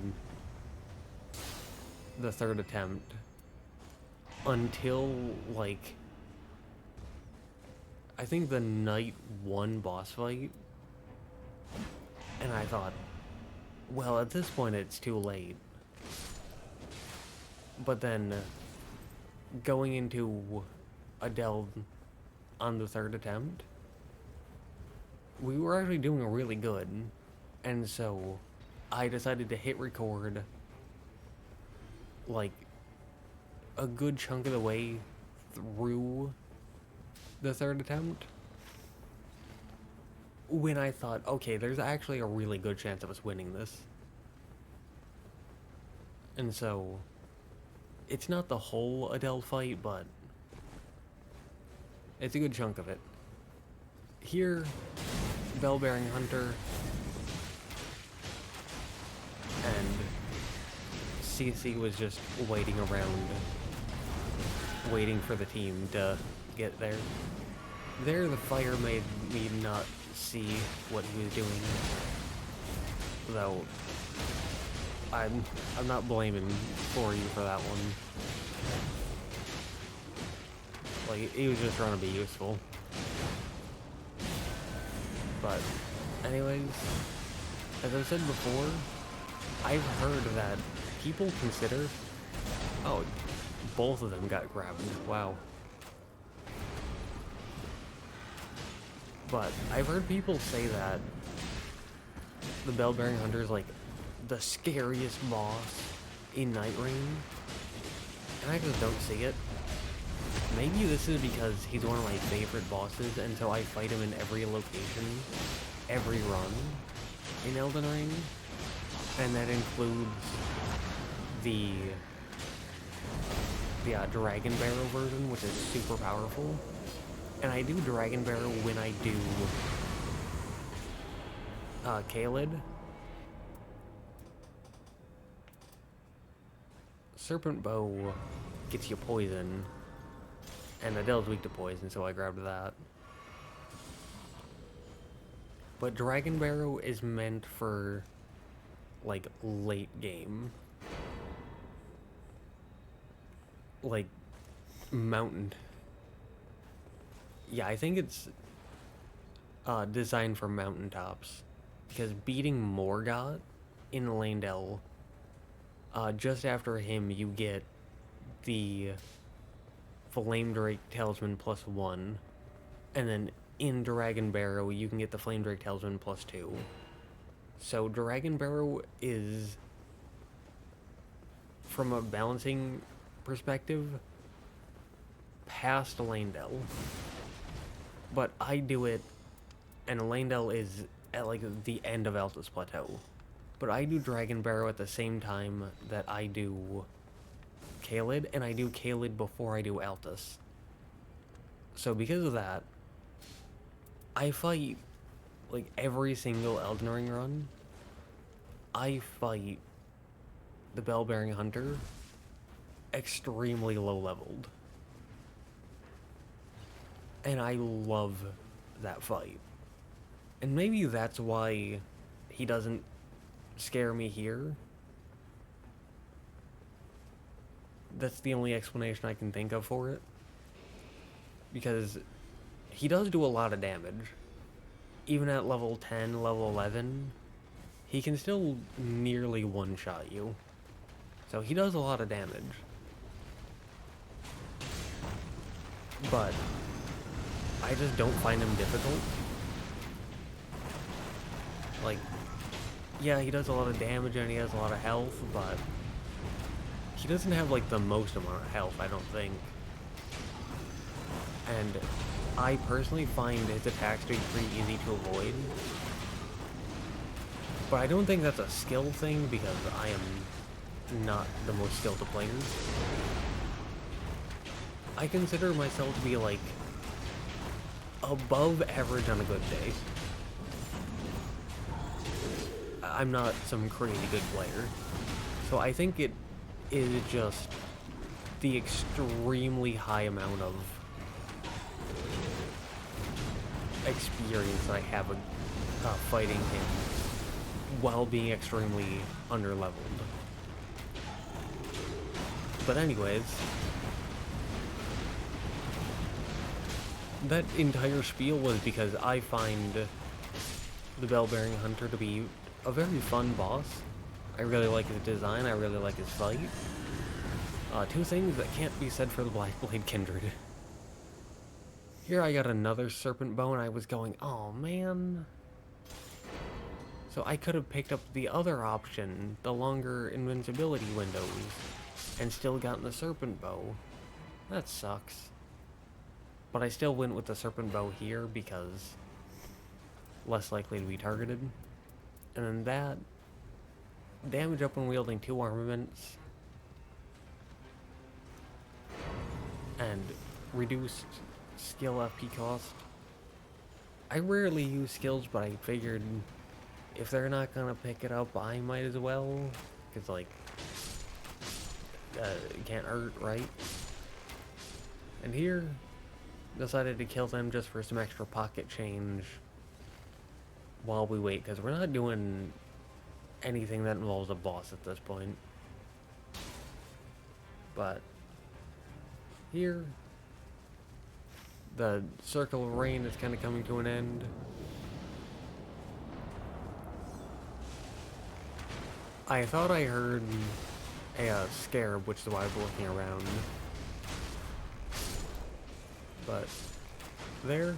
the third attempt until, like, I think the night 1 boss fight, and I thought, well, at this point it's too late. But then, going into Adel on the third attempt, we were actually doing really good, and so I decided to hit record like a good chunk of the way through the third attempt when I thought, okay, there's actually a really good chance of us winning this. And so, it's not the whole Adel fight, but it's a good chunk of it. Here, Bell-bearing Hunter and CC was just waiting around, waiting for the team to get there. There, the fire made me not see what he was doing, though I'm not blaming for you for that one. Like, he was just trying to be useful. But, anyways, as I've said before, I've heard that people consider... Oh, both of them got grabbed. Wow. But I've heard people say that the Bell-bearing Hunter is like the scariest boss in Night Rain, and I just don't see it. Maybe this is because he's one of my favorite bosses, and so I fight him in every location, every run in Elden Ring, and that includes the Dragon Barrow version, which is super powerful. And I do Dragon Barrow when I do Kaled. Serpent Bow gets you poison, and Adel's weak to poison, so I grabbed that. But Dragon Barrow is meant for, like, late game. Like, mountain. Yeah, I think it's designed for mountaintops, because beating Morgott in Landell, just after him you get the Flame Drake Talisman +1, and then in Dragon Barrow you can get the Flame Drake Talisman +2. So Dragon Barrow is, from a balancing perspective, past Landell. But I do it, and Landell is at like the end of Altus Plateau. But I do Dragon Barrow at the same time that I do Kaled, and I do Kaled before I do Altus. So because of that, I fight, like, every single Elden Ring run, I fight the Bell-bearing Hunter extremely low-leveled. And I love that fight. And maybe that's why he doesn't scare me here. That's the only explanation I can think of for it. Because he does do a lot of damage. Even at level 10, level 11, he can still nearly one-shot you. So he does a lot of damage. But I just don't find him difficult. Like, yeah, he does a lot of damage and he has a lot of health, but he doesn't have, like, the most amount of health, I don't think. And I personally find his attacks to be pretty easy to avoid. But I don't think that's a skill thing, because I am not the most skilled of players. I consider myself to be, like, above average on a good day. I'm not some crazy good player. So I think it is just the extremely high amount of experience I have fighting him while being extremely underleveled. But anyways, that entire spiel was because I find the Bell-bearing Hunter to be a very fun boss. I really like his design, I really like his fight. Two things that can't be said for the Blackblade Kindred. Here I got another Serpent Bow and I was going, oh man. So I could have picked up the other option, the longer invincibility windows, and still gotten the serpent bow. That sucks. But I still went with the serpent bow here because less likely to be targeted. And then that, damage up when wielding 2 armaments, and reduced skill FP cost. I rarely use skills, but I figured if they're not gonna pick it up, I might as well, because like, it can't hurt, right? And here, decided to kill them just for some extra pocket change while we wait, because we're not doing anything that involves a boss at this point. But here, the circle of rain is kind of coming to an end. I thought I heard a scarab, which is why I was looking around. But there,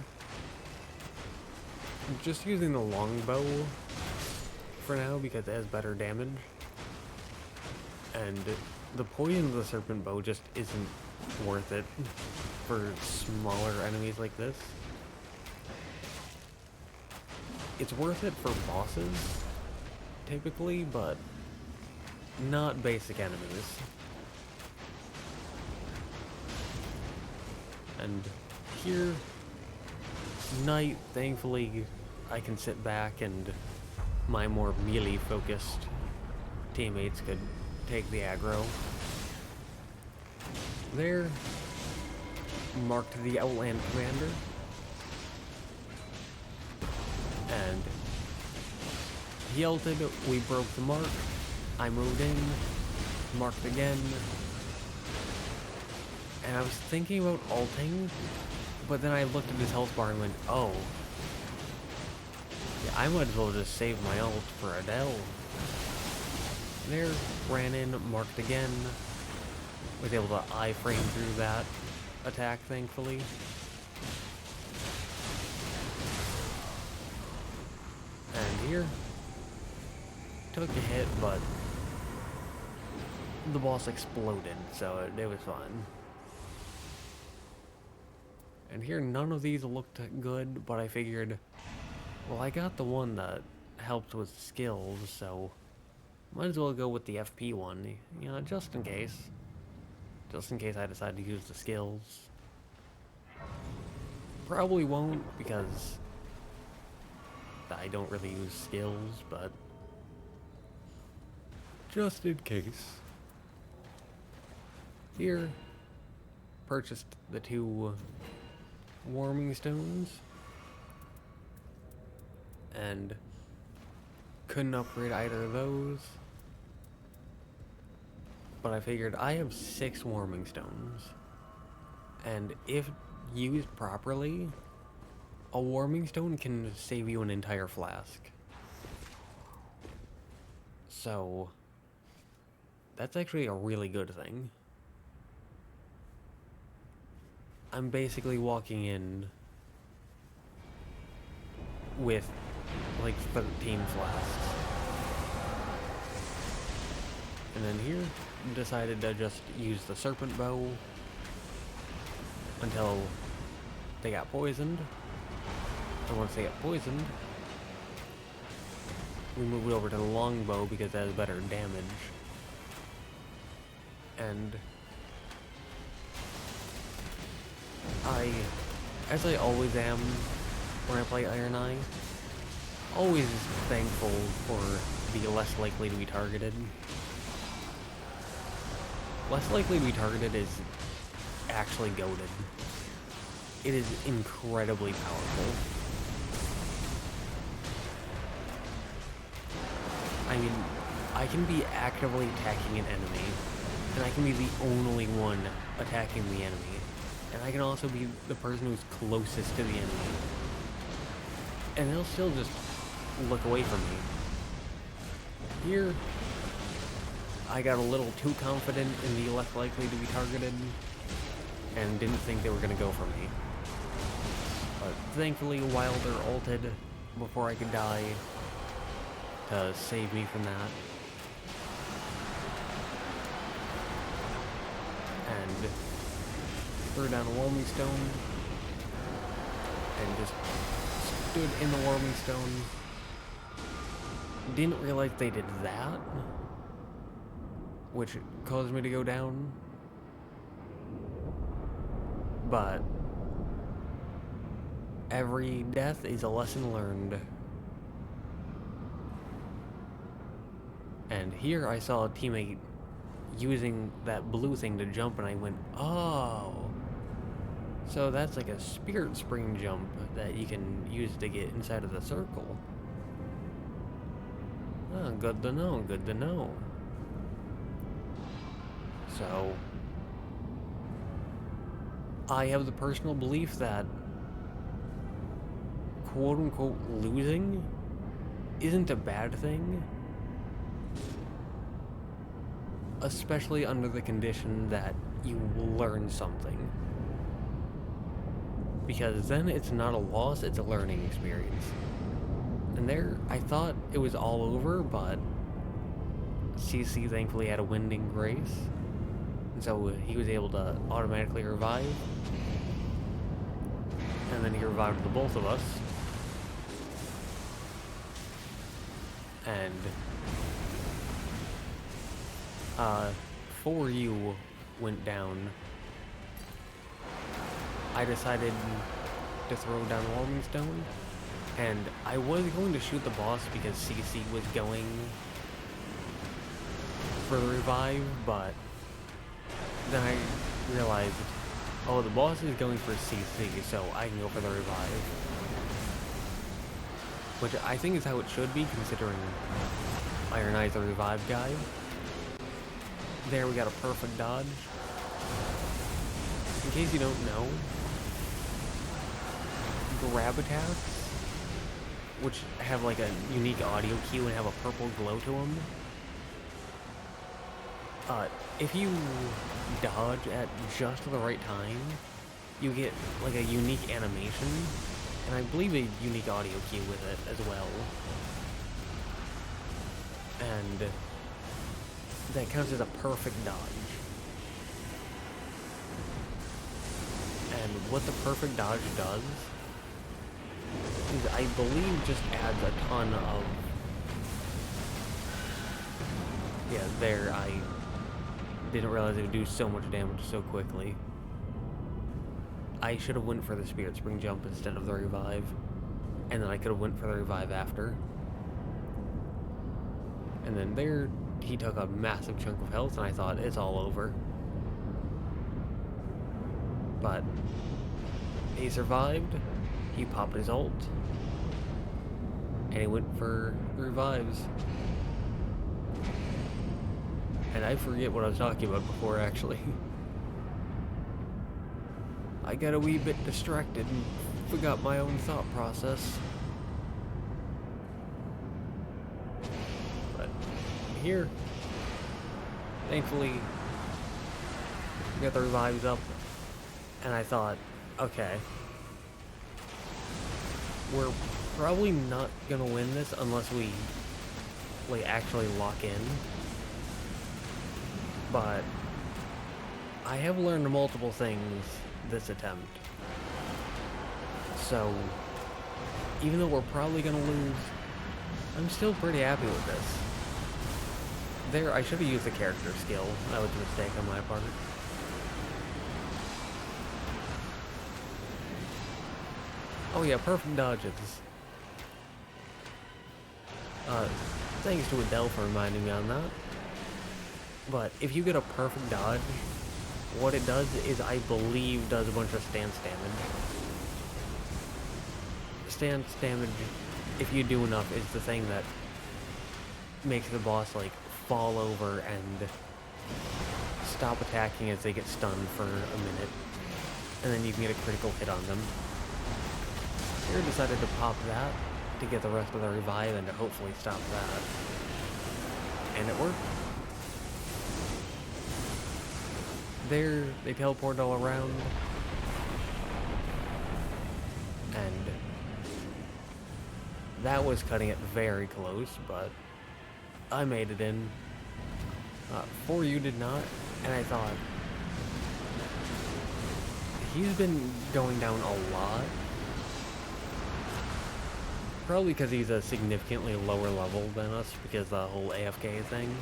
I'm just using the longbow for now because it has better damage. And the poison of the serpent bow just isn't worth it for smaller enemies like this. It's worth it for bosses, typically, but not basic enemies. And here, night, thankfully, I can sit back and my more melee-focused teammates could take the aggro. There, marked the Outland Commander, and he ulted, we broke the mark, I moved in, marked again, and I was thinking about ulting, but then I looked at his health bar and went, oh, yeah, I might as well just save my ult for Adel. There, ran in, marked again, was able to iframe through that attack, thankfully. And here, took a hit, but the boss exploded, so it was fun. And here, none of these looked good, but I figured, well, I got the one that helped with skills, so might as well go with the FP one, you know, just in case. Just in case I decide to use the skills. Probably won't, because I don't really use skills, but just in case. Here, purchased the 2 warming stones, and couldn't upgrade either of those. But I figured I have 6 warming stones, and if used properly, a warming stone can save you an entire flask. So that's actually a really good thing. I'm basically walking in with like 13 flasks. And then here, decided to just use the serpent bow until they got poisoned. And once they got poisoned, we moved over to the longbow because that has better damage. And as I always am when I play Iron Eye, always thankful for the less likely to be targeted. Less likely to be targeted is actually goated. It is incredibly powerful. I mean, I can be actively attacking an enemy, and I can be the only one attacking the enemy. And I can also be the person who's closest to the enemy. And they'll still just look away from me. Here, I got a little too confident in the less likely to be targeted, and didn't think they were going to go for me. But thankfully, Wilder ulted before I could die to save me from that. and threw down a warming stone and just stood in the warming stone. Didn't realize they did that, which caused me to go down. But every death is a lesson learned. And here I saw a teammate using that blue thing to jump, and I went, oh. So that's like a spirit spring jump that you can use to get inside of the circle. Oh, good to know, good to know. So, I have the personal belief that quote-unquote losing isn't a bad thing, especially under the condition that you learn something. Because then it's not a loss, it's a learning experience. And there, I thought it was all over, but CC thankfully had a winning grace. And so he was able to automatically revive. And then he revived the both of us. And before you went down, I decided to throw down Warming Stone, and I was going to shoot the boss because CC was going for the revive, but then I realized, oh, the boss is going for CC, so I can go for the revive. Which I think is how it should be, considering Iron Eye's the revive guy. There we got a perfect dodge. In case you don't know, grab attacks, which have like a unique audio cue and have a purple glow to them, if you dodge at just the right time, you get like a unique animation, and I believe a unique audio cue with it as well. And that counts as a perfect dodge. And what the perfect dodge does is, I believe, just adds a ton of... Yeah, there, I didn't realize it would do so much damage so quickly. I should have went for the Spirit Spring jump instead of the revive, and then I could have went for the revive after. And then there, he took a massive chunk of health, and I thought, it's all over. But he survived, he popped his ult, and he went for the revives. And I forget what I was talking about before, actually. I got a wee bit distracted and forgot my own thought process. But here, thankfully, we got the revives up, and I thought, okay, we're probably not gonna win this unless we like actually lock in. But I have learned multiple things this attempt. So even though we're probably gonna lose, I'm still pretty happy with this. There, I should have used the character skill. That was a mistake on my part. Oh yeah, perfect dodges. Thanks to Adel for reminding me on that. But if you get a perfect dodge, what it does is, I believe, does a bunch of stance damage. Stance damage, if you do enough, is the thing that makes the boss like fall over and stop attacking as they get stunned for a minute, and then you can get a critical hit on them. Here decided to pop that to get the rest of the revive and to hopefully stop that. And it worked. There, they teleport all around. And that was cutting it very close, but I made it in. 4U did not, and I thought, he's been going down a lot. Probably because he's a significantly lower level than us because the whole AFK thing.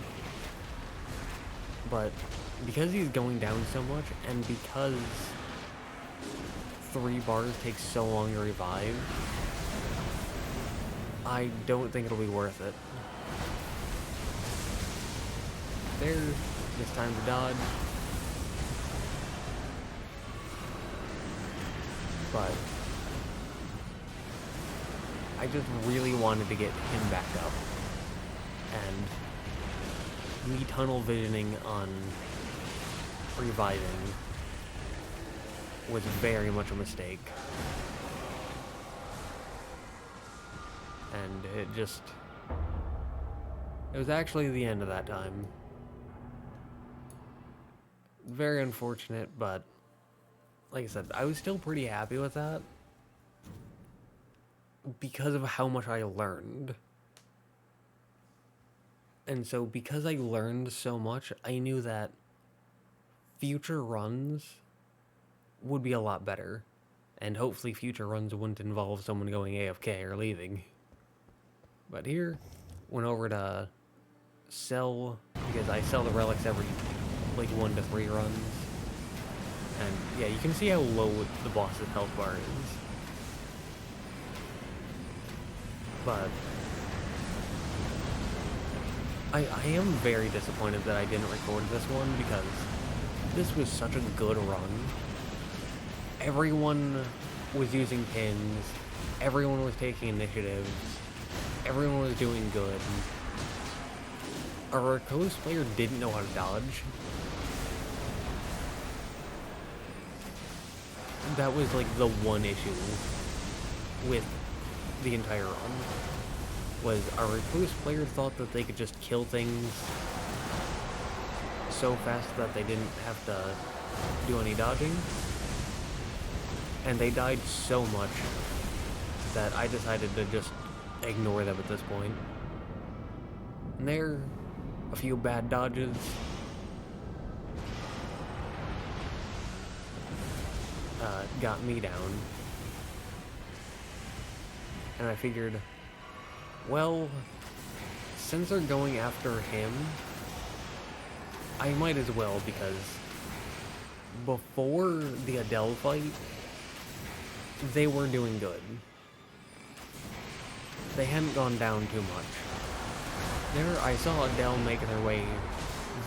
But because he's going down so much, and because 3 bars take so long to revive, I don't think it'll be worth it. There, it's time to dodge. But I just really wanted to get him back up. And me tunnel visioning on reviving was very much a mistake. And it was actually the end of that time. Very unfortunate, but like I said, I was still pretty happy with that because of how much I learned. And so because I learned so much, I knew that future runs would be a lot better. And hopefully future runs wouldn't involve someone going AFK or leaving. But here, went over to sell, because I sell the relics every like 1 to 3 runs. And yeah, you can see how low the boss's health bar is. But I am very disappointed that I didn't record this one because this was such a good run. Everyone was using pins, everyone was taking initiatives, everyone was doing good. Our Arcos player didn't know how to dodge. That was like the one issue with the entire run, was our Arcos player thought that they could just kill things so fast that they didn't have to do any dodging. And they died so much that I decided to just ignore them at this point. And there, a few bad dodges. Got me down. And I figured, well, since they're going after him, I might as well, because before the Adel fight, they were doing good. They hadn't gone down too much. There, I saw Adel make their way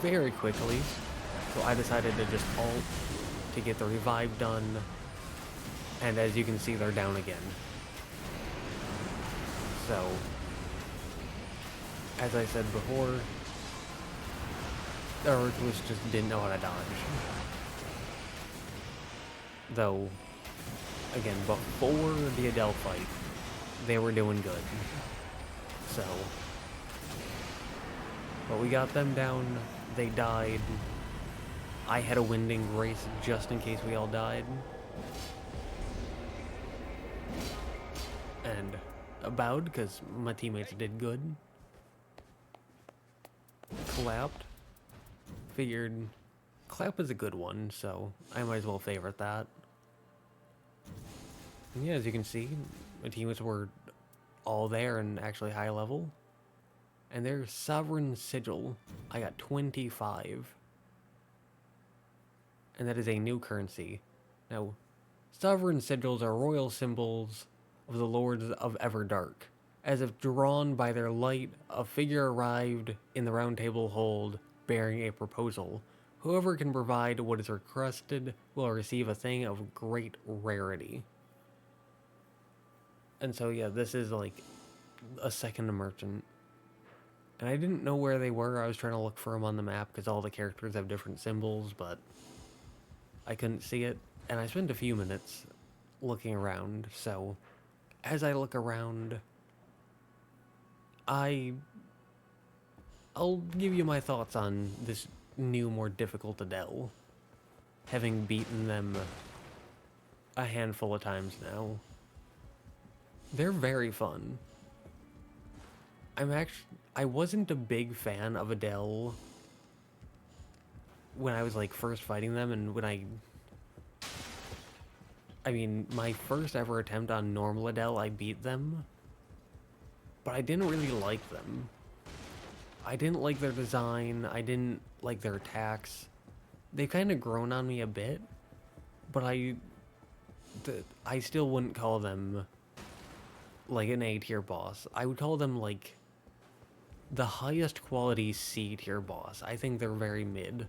very quickly, so I decided to just ult to get the revive done, and as you can see, they're down again. So, as I said before, the Arcos just didn't know how to dodge. Though, again, before the Adel fight, they were doing good. So, but we got them down, they died. I had a winding grace just in case we all died. And bowed because my teammates did good. Clapped. Figured clap is a good one, so I might as well favorite that. And yeah, as you can see, my teammates were all there and actually high level. And their Sovereign Sigil, I got 25. And that is a new currency. Now, Sovereign Sigils are royal symbols of the Lords of Everdark. As if drawn by their light, a figure arrived in the Round Table hold bearing a proposal. Whoever can provide what is requested will receive a thing of great rarity. And so yeah, this is like a second merchant. And I didn't know where they were. I was trying to look for them on the map because all the characters have different symbols, but I couldn't see it. And I spent a few minutes looking around, so as I look around, I'll give you my thoughts on this new, more difficult Adel, having beaten them a handful of times now. They're very fun. I wasn't a big fan of Adel when I was like first fighting them, and when I I mean, my first ever attempt on normal Adel, I beat them, but I didn't really like them. I didn't like their design, I didn't like their attacks. They've kind of grown on me a bit, but I still wouldn't call them like an A tier boss. I would call them like the highest quality C tier boss. I think they're very mid.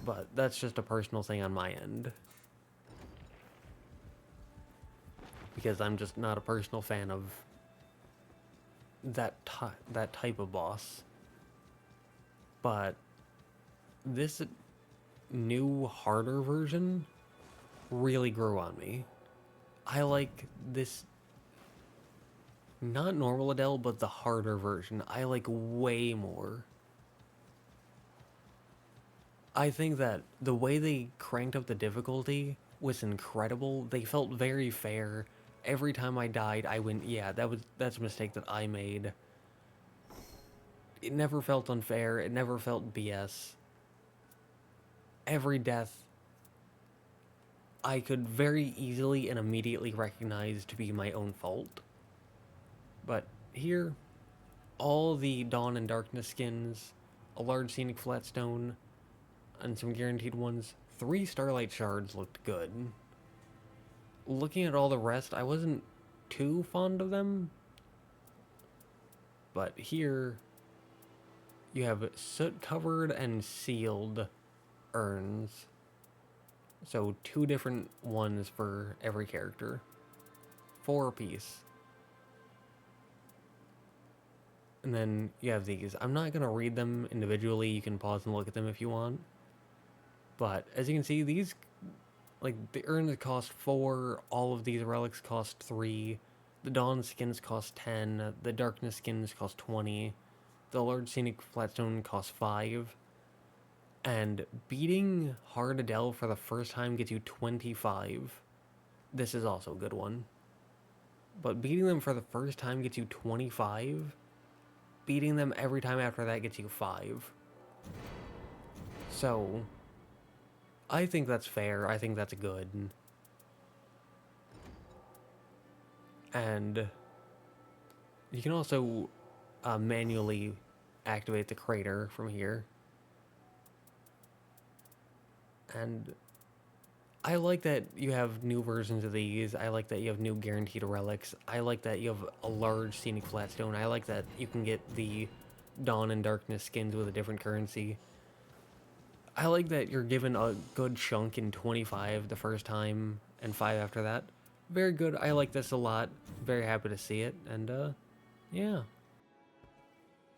But that's just a personal thing on my end. Because I'm just not a personal fan of that type of boss. But this new harder version really grew on me. I like this, not normal Adel, but the harder version. I like way more. I think that the way they cranked up the difficulty was incredible. They felt very fair. Every time I died, I went, yeah, that's a mistake that I made. It never felt unfair. It never felt BS. Every death, I could very easily and immediately recognize to be my own fault. But here, all the Dawn and Darkness skins, a large scenic flatstone, and some guaranteed ones, 3 Starlight Shards looked good. Looking at all the rest, I wasn't too fond of them. But here, you have soot-covered and sealed urns. So 2 different ones for every character. 4 apiece. And then you have these. I'm not going to read them individually. You can pause and look at them if you want. But as you can see, these, like, the urns cost 4, all of these relics cost 3, the Dawn skins cost 10, the Darkness skins cost 20, the large scenic flatstone cost 5, and beating hard Adel for the first time gets you 25. This is also a good one. But beating them for the first time gets you 25. Beating them every time after that gets you 5. So I think that's fair. I think that's good. And you can also manually activate the crater from here. And I like that you have new versions of these. I like that you have new guaranteed relics. I like that you have a large scenic flatstone. I like that you can get the Dawn and Darkness skins with a different currency. I like that you're given a good chunk in 25 the first time and 5 after that. Very good. I like this a lot. Very happy to see it. And, yeah.